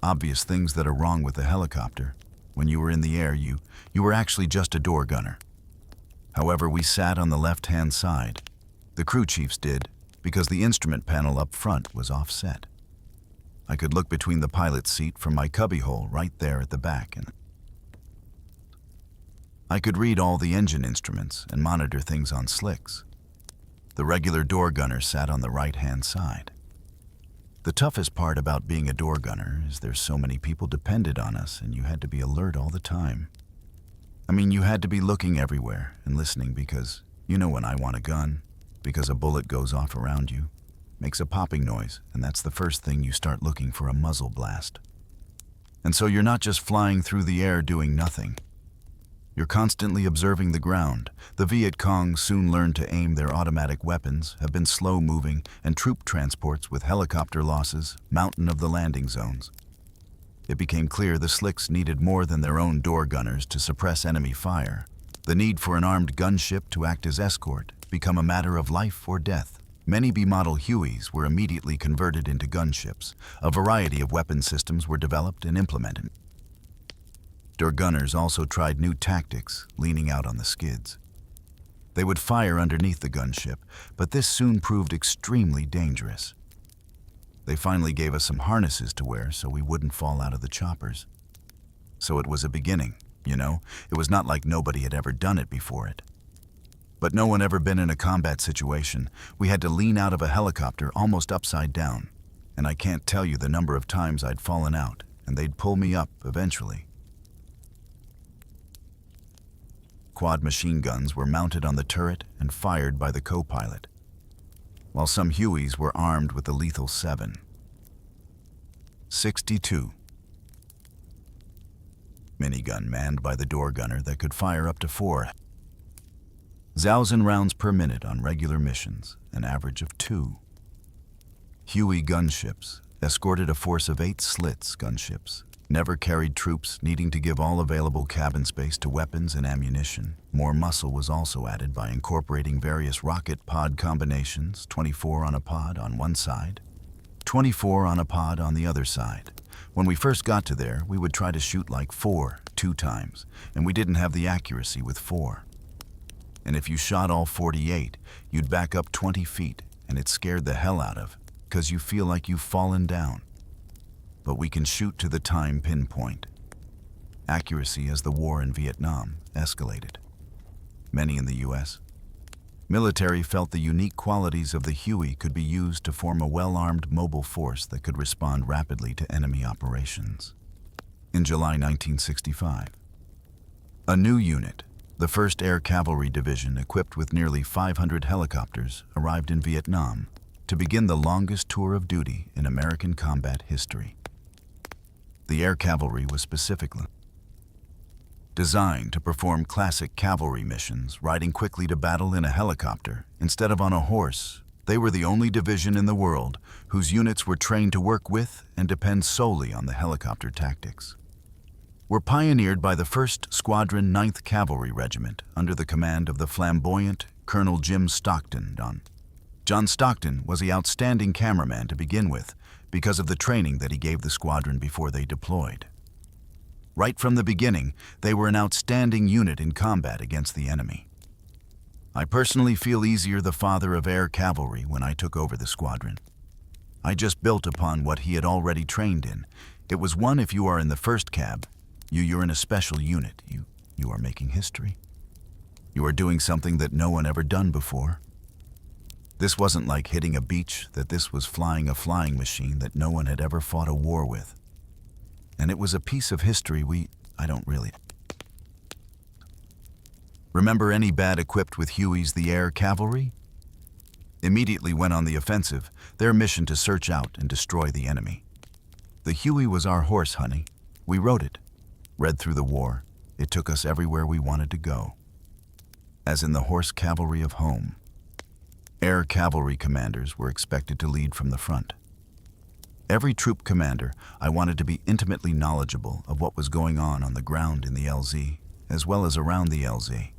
Obvious things that are wrong with the helicopter. When you were in the air, you were actually just a door gunner. However, we sat on the left-hand side. The crew chiefs did, because the instrument panel up front was offset. I could look between the pilot's seat from my cubbyhole right there at the back, and I could read all the engine instruments and monitor things on slicks. The regular door gunner sat on the right-hand side. The toughest part about being a door gunner is there's so many people depended on us, and you had to be alert all the time. I mean, you had to be looking everywhere and listening, because you know when I want a gun, because a bullet goes off around you, makes a popping noise, and that's the first thing you start looking for: a muzzle blast. And so you're not just flying through the air doing nothing. You're constantly observing the ground. The Viet Cong soon learned to aim their automatic weapons, have been slow-moving, and troop transports with helicopter losses, mountain of the landing zones. It became clear the slicks needed more than their own door gunners to suppress enemy fire. The need for an armed gunship to act as escort became a matter of life or death. Many B-model Hueys were immediately converted into gunships. A variety of weapon systems were developed and implemented. Door gunners also tried new tactics, leaning out on the skids. They would fire underneath the gunship, but this soon proved extremely dangerous. They finally gave us some harnesses to wear so we wouldn't fall out of the choppers. So it was a beginning, you know? It was not like nobody had ever done it before it. But no one ever been in a combat situation. We had to lean out of a helicopter almost upside down, and I can't tell you the number of times I'd fallen out, and they'd pull me up eventually. Quad machine guns were mounted on the turret and fired by the co-pilot, while some Hueys were armed with the lethal 7.62 minigun manned by the door gunner that could fire up to 4,000 rounds per minute on regular missions, an average of 2. Huey gunships escorted a force of 8 Slits gunships, never carried troops, needing to give all available cabin space to weapons and ammunition. More muscle was also added by incorporating various rocket pod combinations, 24 on a pod on one side, 24 on a pod on the other side. When we first got to there, we would try to shoot like 4 2 times, and we didn't have the accuracy with 4. And if you shot all 48, you'd back up 20 feet, and it scared the hell out of, because you feel like you've fallen down. But we can shoot to the time pinpoint. Accuracy as the war in Vietnam escalated. Many in the U.S. military felt the unique qualities of the Huey could be used to form a well-armed mobile force that could respond rapidly to enemy operations. In July 1965, a new unit, the 1st Air Cavalry Division, equipped with nearly 500 helicopters, arrived in Vietnam to begin the longest tour of duty in American combat history. The Air Cavalry was specifically designed to perform classic cavalry missions, riding quickly to battle in a helicopter instead of on a horse. They were the only division in the world whose units were trained to work with and depend solely on the helicopter tactics. Were pioneered by the 1st Squadron 9th Cavalry Regiment under the command of the flamboyant Colonel Jim Stockton. John Stockton was the outstanding cameraman to begin with, because of the training that he gave the squadron before they deployed. Right from the beginning, they were an outstanding unit in combat against the enemy. I personally feel easier the father of air cavalry when I took over the squadron. I just built upon what he had already trained in. It was one, if you are in the 1st Cab, you're in a special unit. You are making history. You are doing something that no one ever done before. This wasn't like hitting a beach, that this was flying a flying machine that no one had ever fought a war with. And it was a piece of history I don't really remember any bad equipped with Hueys. The Air Cavalry immediately went on the offensive, their mission to search out and destroy the enemy. The Huey was our horse, honey. We rode it, read through the war. It took us everywhere we wanted to go. as in the horse cavalry of home. Air cavalry commanders were expected to lead from the front. Every troop commander, I wanted to be intimately knowledgeable of what was going on the ground in the LZ, as well as around the LZ.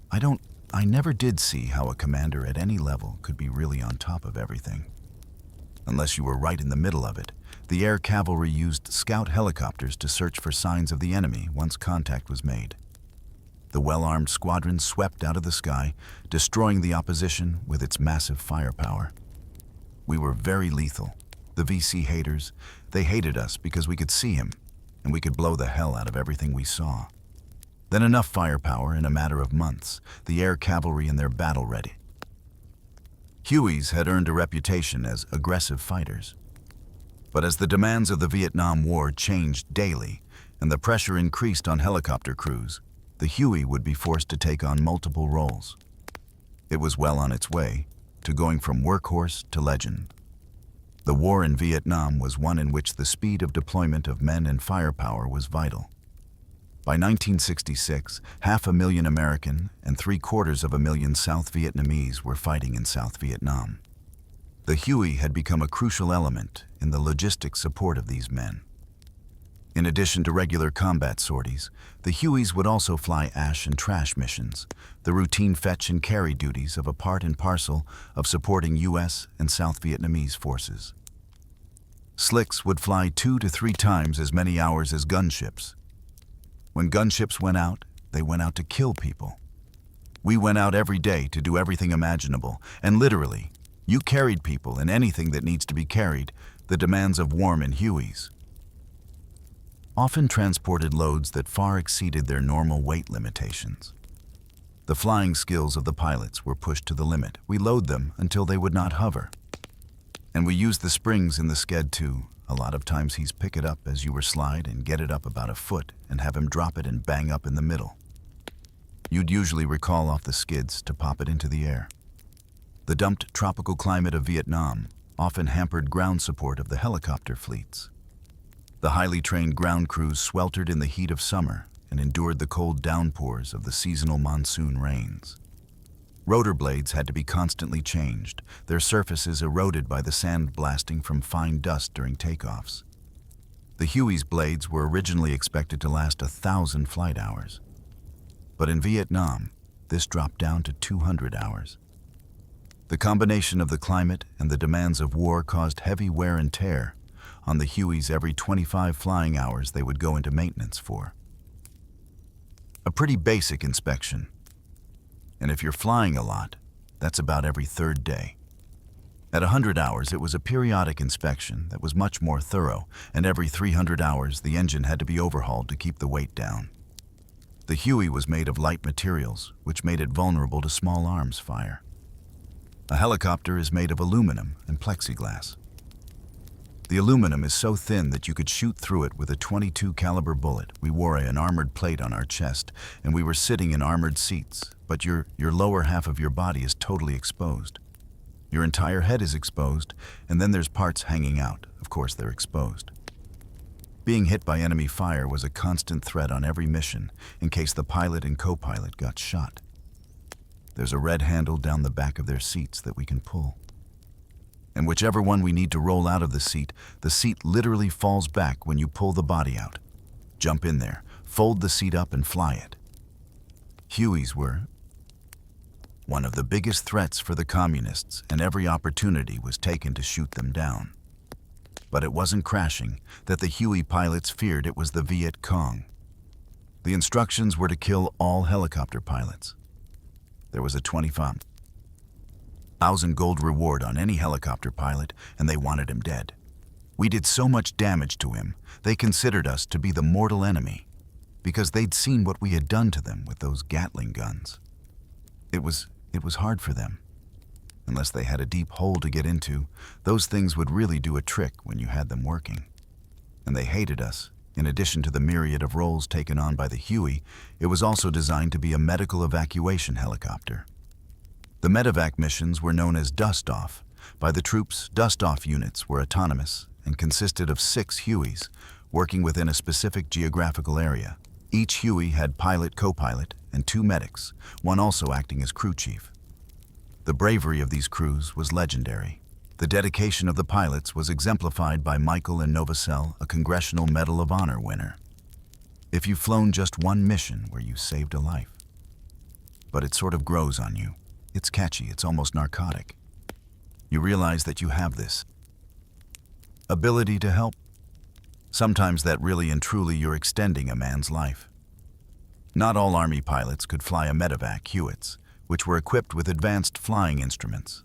I never did see how a commander at any level could be really on top of everything. Unless you were right in the middle of it, the air cavalry used scout helicopters to search for signs of the enemy once contact was made. The well-armed squadron swept out of the sky, destroying the opposition with its massive firepower. We were very lethal. The VC haters, they hated us because we could see him, and we could blow the hell out of everything we saw. Then enough firepower in a matter of months, the air cavalry and their battle ready. Hueys had earned a reputation as aggressive fighters. But as the demands of the Vietnam War changed daily and the pressure increased on helicopter crews, the Huey would be forced to take on multiple roles. It was well on its way to going from workhorse to legend. The war in Vietnam was one in which the speed of deployment of men and firepower was vital. By 1966, 500,000 American and 750,000 South Vietnamese were fighting in South Vietnam. The Huey had become a crucial element in the logistic support of these men. In addition to regular combat sorties, the Hueys would also fly ash and trash missions, the routine fetch and carry duties of a part and parcel of supporting U.S. and South Vietnamese forces. Slicks would fly 2 to 3 times as many hours as gunships. When gunships went out, they went out to kill people. We went out every day to do everything imaginable, and literally, you carried people and anything that needs to be carried, the demands of war in Hueys. Often transported loads that far exceeded their normal weight limitations. The flying skills of the pilots were pushed to the limit. We load them until they would not hover. And we used the springs in the sked too. A lot of times he's pick it up as you were slide and get it up about a foot and have him drop it and bang up in the middle. You'd usually recall off the skids to pop it into the air. The dumped tropical climate of Vietnam often hampered ground support of the helicopter fleets. The highly trained ground crews sweltered in the heat of summer and endured the cold downpours of the seasonal monsoon rains. Rotor blades had to be constantly changed, their surfaces eroded by the sand blasting from fine dust during takeoffs. The Huey's blades were originally expected to last 1,000 flight hours. But in Vietnam, this dropped down to 200 hours. The combination of the climate and the demands of war caused heavy wear and tear on the Hueys every 25 flying hours they would go into maintenance for. A pretty basic inspection. And if you're flying a lot, that's about every 3rd day. At 100 hours, it was a periodic inspection that was much more thorough, and every 300 hours, the engine had to be overhauled to keep the weight down. The Huey was made of light materials, which made it vulnerable to small arms fire. A helicopter is made of aluminum and plexiglass. The aluminum is so thin that you could shoot through it with a .22 caliber bullet. We wore an armored plate on our chest, and we were sitting in armored seats, but your lower half of your body is totally exposed. Your entire head is exposed, and then there's parts hanging out. Of course, they're exposed. Being hit by enemy fire was a constant threat on every mission in case the pilot and co-pilot got shot. There's a red handle down the back of their seats that we can pull. And whichever one we need to roll out of the seat literally falls back when you pull the body out. Jump in there, fold the seat up and fly it. Hueys were one of the biggest threats for the communists, and every opportunity was taken to shoot them down. But it wasn't crashing that the Huey pilots feared, it was the Viet Cong. The instructions were to kill all helicopter pilots. There was a 25,000 gold reward on any helicopter pilot, and they wanted him dead. We did so much damage to him, they considered us to be the mortal enemy, because they'd seen what we had done to them with those Gatling guns. It was hard for them. Unless they had a deep hole to get into, those things would really do a trick when you had them working. And they hated us. In addition to the myriad of roles taken on by the Huey, it was also designed to be a medical evacuation helicopter. The medevac missions were known as dust-off. By the troops, dust-off units were autonomous and consisted of 6 Hueys working within a specific geographical area. Each Huey had pilot, co-pilot, and 2 medics, one also acting as crew chief. The bravery of these crews was legendary. The dedication of the pilots was exemplified by Michael and Novosel, a Congressional Medal of Honor winner. If you've flown just one mission where you saved a life. But it sort of grows on you. It's catchy, it's almost narcotic. You realize that you have this ability to help. Sometimes that really and truly you're extending a man's life. Not all Army pilots could fly a medevac Hewitts, which were equipped with advanced flying instruments.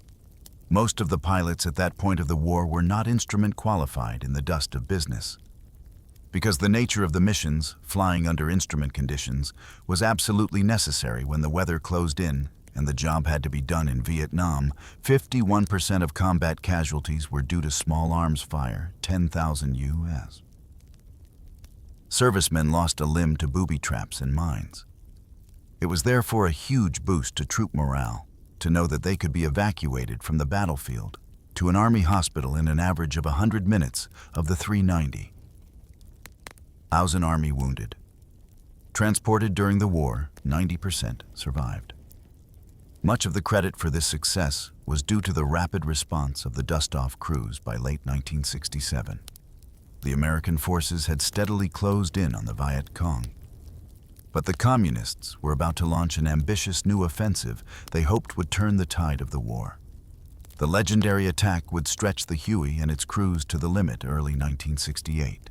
Most of the pilots at that point of the war were not instrument qualified in the dust of business. Because the nature of the missions, flying under instrument conditions, was absolutely necessary when the weather closed in and the job had to be done in Vietnam. 51% of combat casualties were due to small arms fire, 10,000 U.S. Servicemen lost a limb to booby traps and mines. It was therefore a huge boost to troop morale to know that they could be evacuated from the battlefield to an Army hospital in an average of 100 minutes of the 390. 1,000 Army wounded. Transported during the war, 90% survived. Much of the credit for this success was due to the rapid response of the dust-off crews by late 1967. The American forces had steadily closed in on the Viet Cong. But the Communists were about to launch an ambitious new offensive they hoped would turn the tide of the war. The legendary attack would stretch the Huey and its crews to the limit early 1968.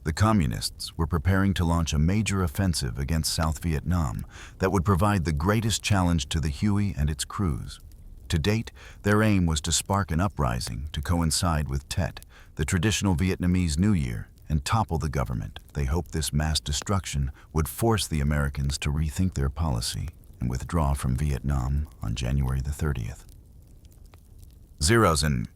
The Communists were preparing to launch a major offensive against South Vietnam that would provide the greatest challenge to the Huey and its crews. To date, their aim was to spark an uprising to coincide with Tet, the traditional Vietnamese New Year, and topple the government. They hoped this mass destruction would force the Americans to rethink their policy and withdraw from Vietnam on January the 30th. Zeros and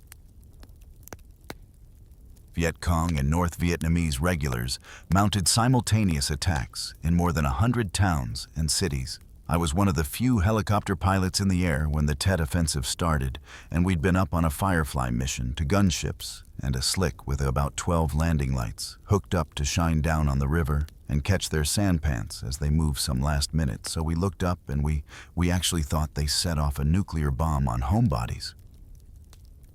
Viet Cong and North Vietnamese regulars mounted simultaneous attacks in more than 100 towns and cities. I was one of the few helicopter pilots in the air when the Tet offensive started, and we'd been up on a Firefly mission to gunships and a slick with about 12 landing lights hooked up to shine down on the river and catch their sandpans as they moved some last minute. So we looked up and we actually thought they set off a nuclear bomb on homebodies.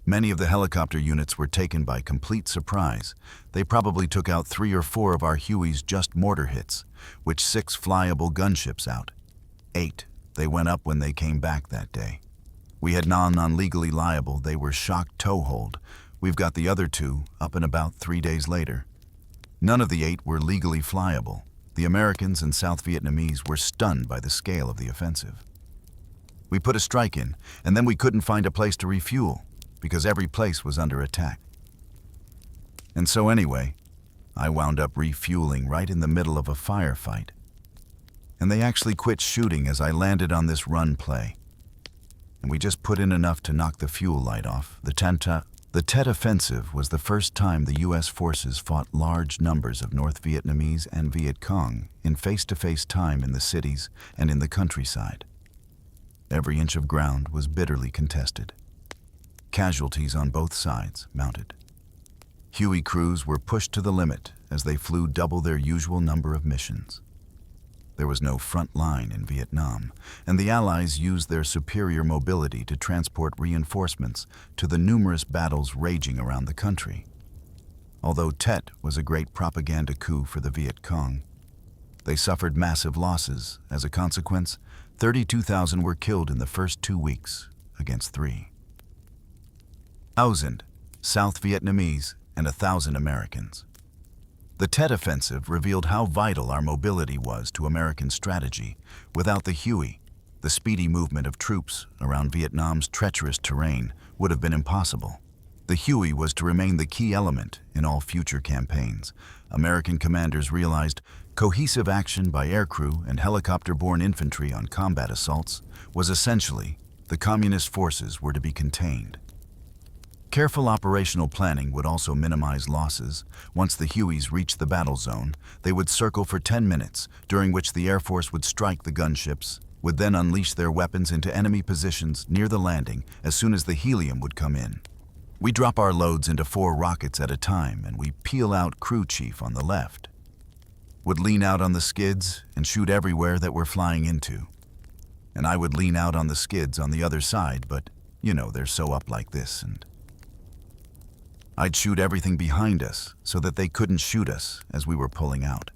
Many of the helicopter units were taken by complete surprise. They probably took out 3 or 4 of our Hueys just mortar hits, which 6 flyable gunships out. 8. They went up when they came back that day. We had non-legally liable. They were shock toehold. We've got the other 2 up and about 3 days later. None of the 8 were legally flyable. The Americans and South Vietnamese were stunned by the scale of the offensive. We put a strike in, and then we couldn't find a place to refuel, because every place was under attack. And so anyway, I wound up refueling right in the middle of a firefight. And they actually quit shooting as I landed on this run play. And we just put in enough to knock the fuel light off. The Tet offensive was the first time the U.S. forces fought large numbers of North Vietnamese and Viet Cong in face-to-face time in the cities and in the countryside. Every inch of ground was bitterly contested. Casualties on both sides mounted. Huey crews were pushed to the limit as they flew double their usual number of missions. There was no front line in Vietnam, and the Allies used their superior mobility to transport reinforcements to the numerous battles raging around the country. Although Tet was a great propaganda coup for the Viet Cong, they suffered massive losses. As a consequence, 32,000 were killed in the first 2 weeks against 3,000 South Vietnamese and 1,000 Americans. The Tet offensive revealed how vital our mobility was to American strategy. Without the Huey, the speedy movement of troops around Vietnam's treacherous terrain would have been impossible. The Huey was to remain the key element in all future campaigns. American commanders realized cohesive action by aircrew and helicopter-borne infantry on combat assaults was essentially the Communist forces were to be contained. Careful operational planning would also minimize losses. Once the Hueys reached the battle zone, they would circle for 10 minutes, during which the Air Force would strike the gunships, would then unleash their weapons into enemy positions near the landing as soon as the helium would come in. We drop our loads into 4 rockets at a time, and we peel out crew chief on the left. would lean out on the skids and shoot everywhere that we're flying into. And I would lean out on the skids on the other side, but, you know, they're so up like this, and I'd shoot everything behind us so that they couldn't shoot us as we were pulling out.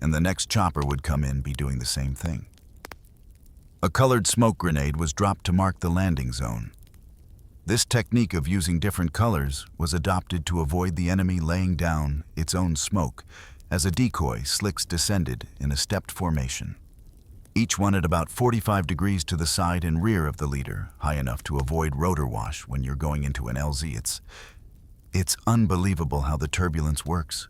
And the next chopper would come in, be doing the same thing. A colored smoke grenade was dropped to mark the landing zone. This technique of using different colors was adopted to avoid the enemy laying down its own smoke. As a decoy, slicks descended in a stepped formation, each one at about 45 degrees to the side and rear of the leader, high enough to avoid rotor wash when you're going into an LZ. It's unbelievable how the turbulence works.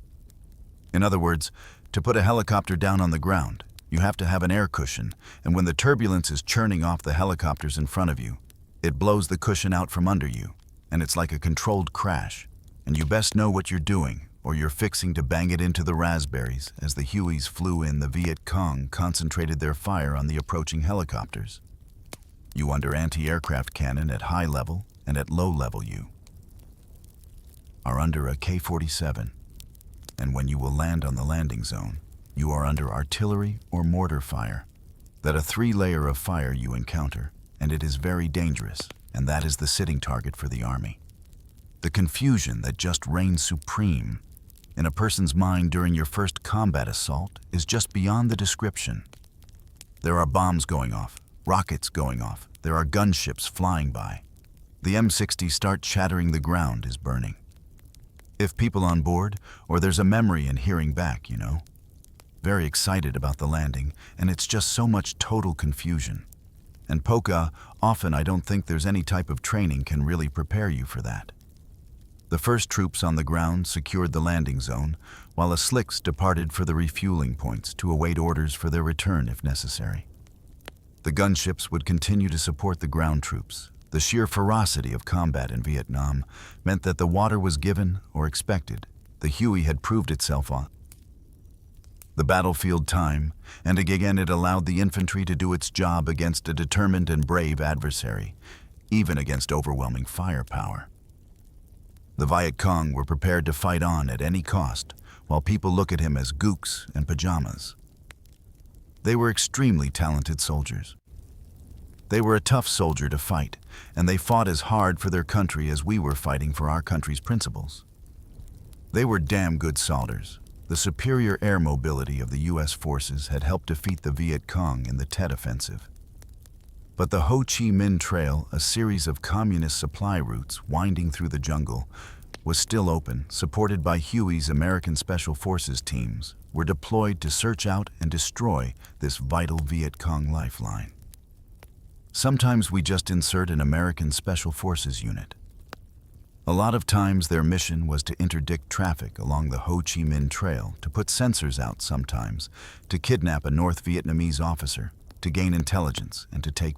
In other words, to put a helicopter down on the ground, you have to have an air cushion, and when the turbulence is churning off the helicopters in front of you, it blows the cushion out from under you, and it's like a controlled crash, and you best know what you're doing, or you're fixing to bang it into the raspberries. As the Hueys flew in, the Viet Cong concentrated their fire on the approaching helicopters. You under anti-aircraft cannon at high level, and at low level you are under a K-47, and when you will land on the landing zone, you are under artillery or mortar fire. That a 3-layer of fire you encounter, and it is very dangerous, and that is the sitting target for the Army. The confusion that just reigns supreme in a person's mind during your first combat assault is just beyond the description. There are bombs going off, rockets going off, there are gunships flying by. The M60s start chattering, the ground is burning. If people on board, or there's a memory in hearing back, you know. Very excited about the landing, and it's just so much total confusion. And Polka, often I don't think there's any type of training can really prepare you for that. The first troops on the ground secured the landing zone, while a slicks departed for the refueling points to await orders for their return if necessary. The gunships would continue to support the ground troops. The sheer ferocity of combat in Vietnam meant that the water was given or expected. The Huey had proved itself on the battlefield time, and again it allowed the infantry to do its job against a determined and brave adversary, even against overwhelming firepower. The Viet Cong were prepared to fight on at any cost, while people look at him as gooks and pajamas. They were extremely talented soldiers. They were a tough soldier to fight, and they fought as hard for their country as we were fighting for our country's principles. They were damn good soldiers. The superior air mobility of the U.S. forces had helped defeat the Viet Cong in the Tet Offensive. But the Ho Chi Minh Trail, a series of communist supply routes winding through the jungle, was still open, supported by Huey's American Special Forces teams, were deployed to search out and destroy this vital Viet Cong lifeline. Sometimes we just insert an American Special Forces unit. A lot of times their mission was to interdict traffic along the Ho Chi Minh Trail, to put sensors out sometimes, to kidnap a North Vietnamese officer, to gain intelligence, and to take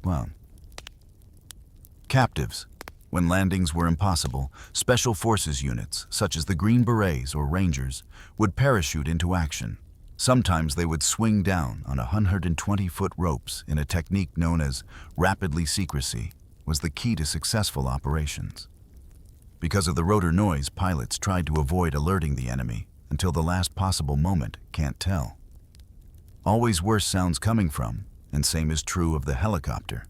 captives. When landings were impossible, Special Forces units, such as the Green Berets or Rangers, would parachute into action. Sometimes they would swing down on 120-foot ropes in a technique known as rapidly secrecy, was the key to successful operations. Because of the rotor noise, pilots tried to avoid alerting the enemy until the last possible moment, can't tell. Always worse sounds coming from, and same is true of the helicopter.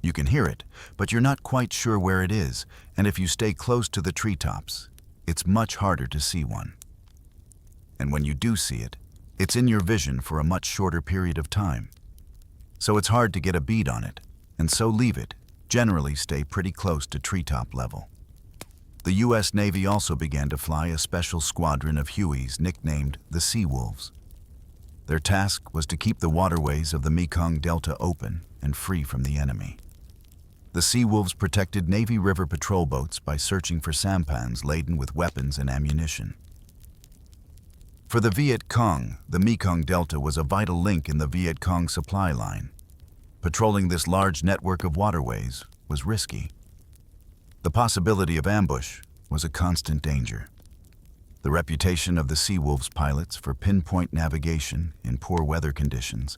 You can hear it, but you're not quite sure where it is, and if you stay close to the treetops, it's much harder to see one. And when you do see it, it's in your vision for a much shorter period of time. So it's hard to get a bead on it, and so leave it. Generally stay pretty close to treetop level. The U.S. Navy also began to fly a special squadron of Hueys nicknamed the Sea Wolves. Their task was to keep the waterways of the Mekong Delta open and free from the enemy. The Sea Wolves protected Navy river patrol boats by searching for sampans laden with weapons and ammunition. For the Viet Cong, the Mekong Delta was a vital link in the Viet Cong supply line. Patrolling this large network of waterways was risky. The possibility of ambush was a constant danger. The reputation of the Sea Wolves pilots for pinpoint navigation in poor weather conditions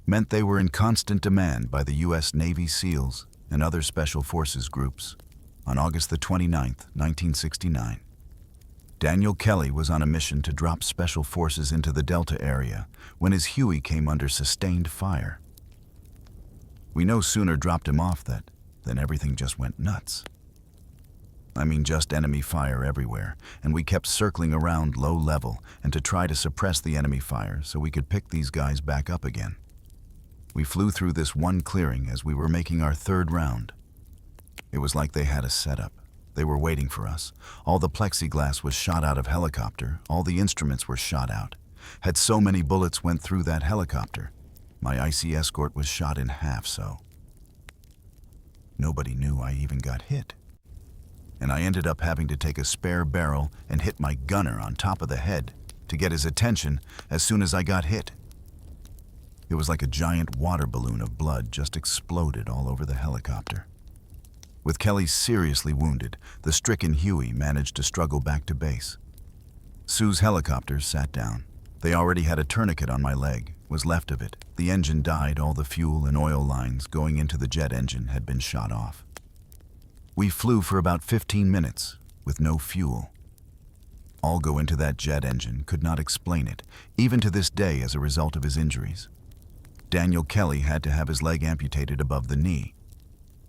meant they were in constant demand by the U.S. Navy SEALs and other Special Forces groups. On August the 29th, 1969, Daniel Kelly was on a mission to drop special forces into the Delta area when his Huey came under sustained fire. We no sooner dropped him off than everything just went nuts. I mean, just enemy fire everywhere, and we kept circling around low level and to try to suppress the enemy fire so we could pick these guys back up again. We flew through this one clearing as we were making our third round. It was like they had a setup. They were waiting for us. All the plexiglass was shot out of helicopter. All the instruments were shot out. Had so many bullets went through that helicopter. My icy escort was shot in half, so nobody knew I even got hit. And I ended up having to take a spare barrel and hit my gunner on top of the head to get his attention as soon as I got hit. It was like a giant water balloon of blood just exploded all over the helicopter. With Kelly seriously wounded, the stricken Huey managed to struggle back to base. Sue's helicopter sat down. They already had a tourniquet on my leg, was left of it. The engine died, all the fuel and oil lines going into the jet engine had been shot off. We flew for about 15 minutes with no fuel. All go into that jet engine, could not explain it, even to this day as a result of his injuries. Daniel Kelly had to have his leg amputated above the knee.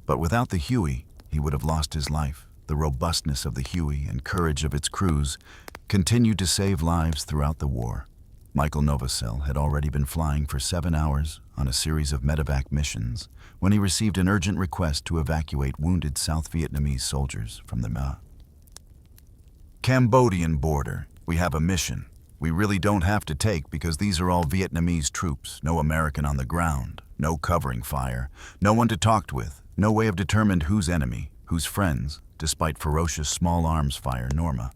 But without the Huey, he would have lost his life. The robustness of the Huey and courage of its crews continued to save lives throughout the war. Michael Novosel had already been flying for 7 hours on a series of medevac missions when he received an urgent request to evacuate wounded South Vietnamese soldiers from the Cambodian border. We have a mission we really don't have to take because these are all Vietnamese troops, no American on the ground, no covering fire, no one to talk with. No way of determined who's enemy, who's friends, despite ferocious small arms fire Norma.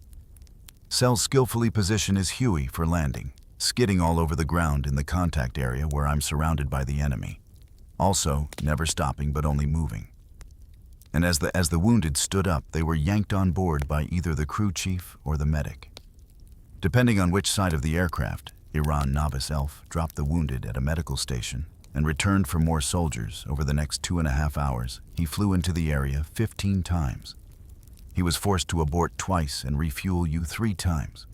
Cell skillfully position his Huey for landing, skidding all over the ground in the contact area where I'm surrounded by the enemy. Also, never stopping but only moving. And as the wounded stood up, they were yanked on board by either the crew chief or the medic. Depending on which side of the aircraft, Iran Novice Elf dropped the wounded at a medical station and returned for more soldiers. Over the next 2.5 hours, he flew into the area 15 times. He was forced to abort twice and refuel you 3 times.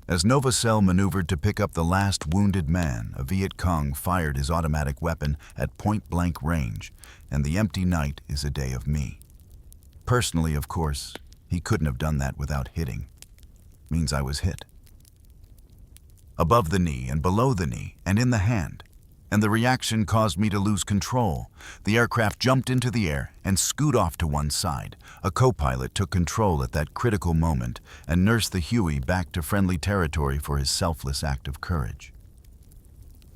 As Novosel maneuvered to pick up the last wounded man, a Viet Cong fired his automatic weapon at point-blank range, and the empty night is a day of me. Personally, of course, he couldn't have done that without hitting. Means I was hit. Above the knee and below the knee and in the hand. And the reaction caused me to lose control. The aircraft jumped into the air and scooted off to one side. A co-pilot took control at that critical moment and nursed the Huey back to friendly territory for his selfless act of courage.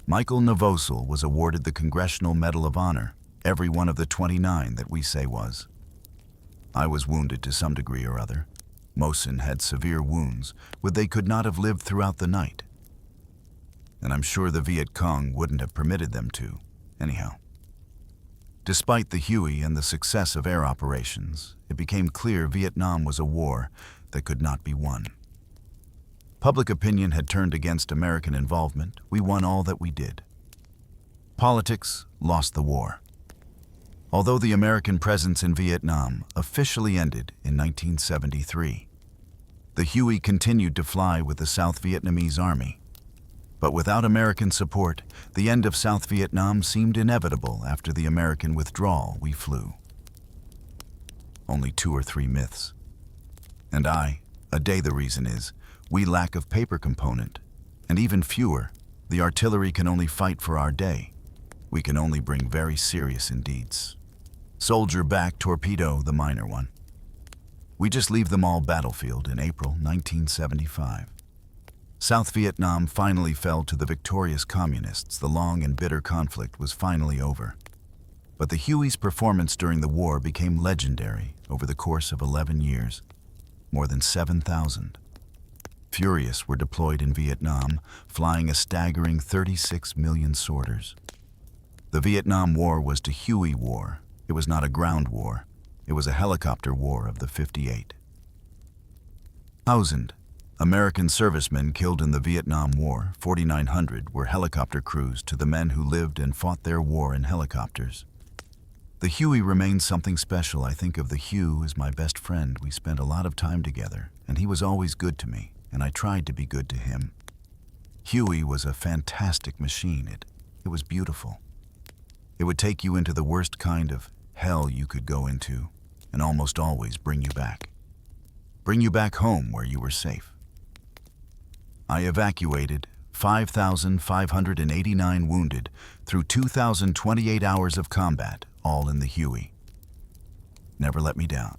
Michael Novosel was awarded the Congressional Medal of Honor, every one of the 29 that we say was. I was wounded to some degree or other. Mosin had severe wounds, but they could not have lived throughout the night. And I'm sure the Viet Cong wouldn't have permitted them to, anyhow. Despite the Huey and the success of air operations, it became clear Vietnam was a war that could not be won. Public opinion had turned against American involvement. We won all that we did. Politics lost the war. Although the American presence in Vietnam officially ended in 1973, the Huey continued to fly with the South Vietnamese Army. But without American support, the end of South Vietnam seemed inevitable after the American withdrawal. We flew. Only 2 or 3 myths. And a day the reason is, we lack of paper component, and even fewer, the artillery can only fight for our day. We can only bring very serious indeeds. Soldier back torpedo, the minor one. We just leave them all battlefield in April 1975. South Vietnam finally fell to the victorious communists. The long and bitter conflict was finally over. But the Huey's performance during the war became legendary over the course of 11 years. More than 7,000. Furious were deployed in Vietnam, flying a staggering 36 million sorters. The Vietnam War was to Huey war. It was not a ground war. It was a helicopter war of the 58. 1,000 American servicemen killed in the Vietnam War, 4,900 were helicopter crews to the men who lived and fought their war in helicopters. The Huey remains something special. I think of the Hugh as my best friend. We spent a lot of time together, and he was always good to me, and I tried to be good to him. Huey was a fantastic machine. It was beautiful. It would take you into the worst kind of hell you could go into, and almost always bring you back. Bring you back home where you were safe. I evacuated 5,589 wounded through 2,028 hours of combat, all in the Huey. Never let me down.